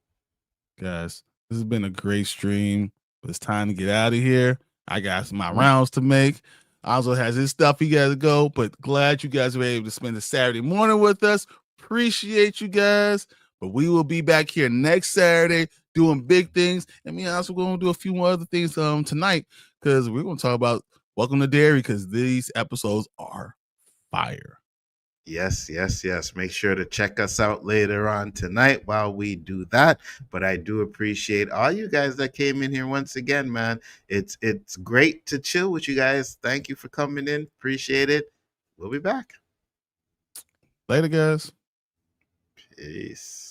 Guys, this has been a great stream. It's time to get out of here. I got my rounds to make. Nzo has his stuff. He got to go, but glad you guys were able to spend the Saturday morning with us. Appreciate you guys. But we will be back here next Saturday doing big things. And me and Nzo going to do a few more other things tonight because we're going to talk about Welcome to Dairy because these episodes are fire. Yes. Make sure to check us out later on tonight while we do that. But I do appreciate all you guys that came in here once again, man. It's great to chill with you guys. Thank you for coming in. Appreciate it. We'll be back. Later, guys. Peace.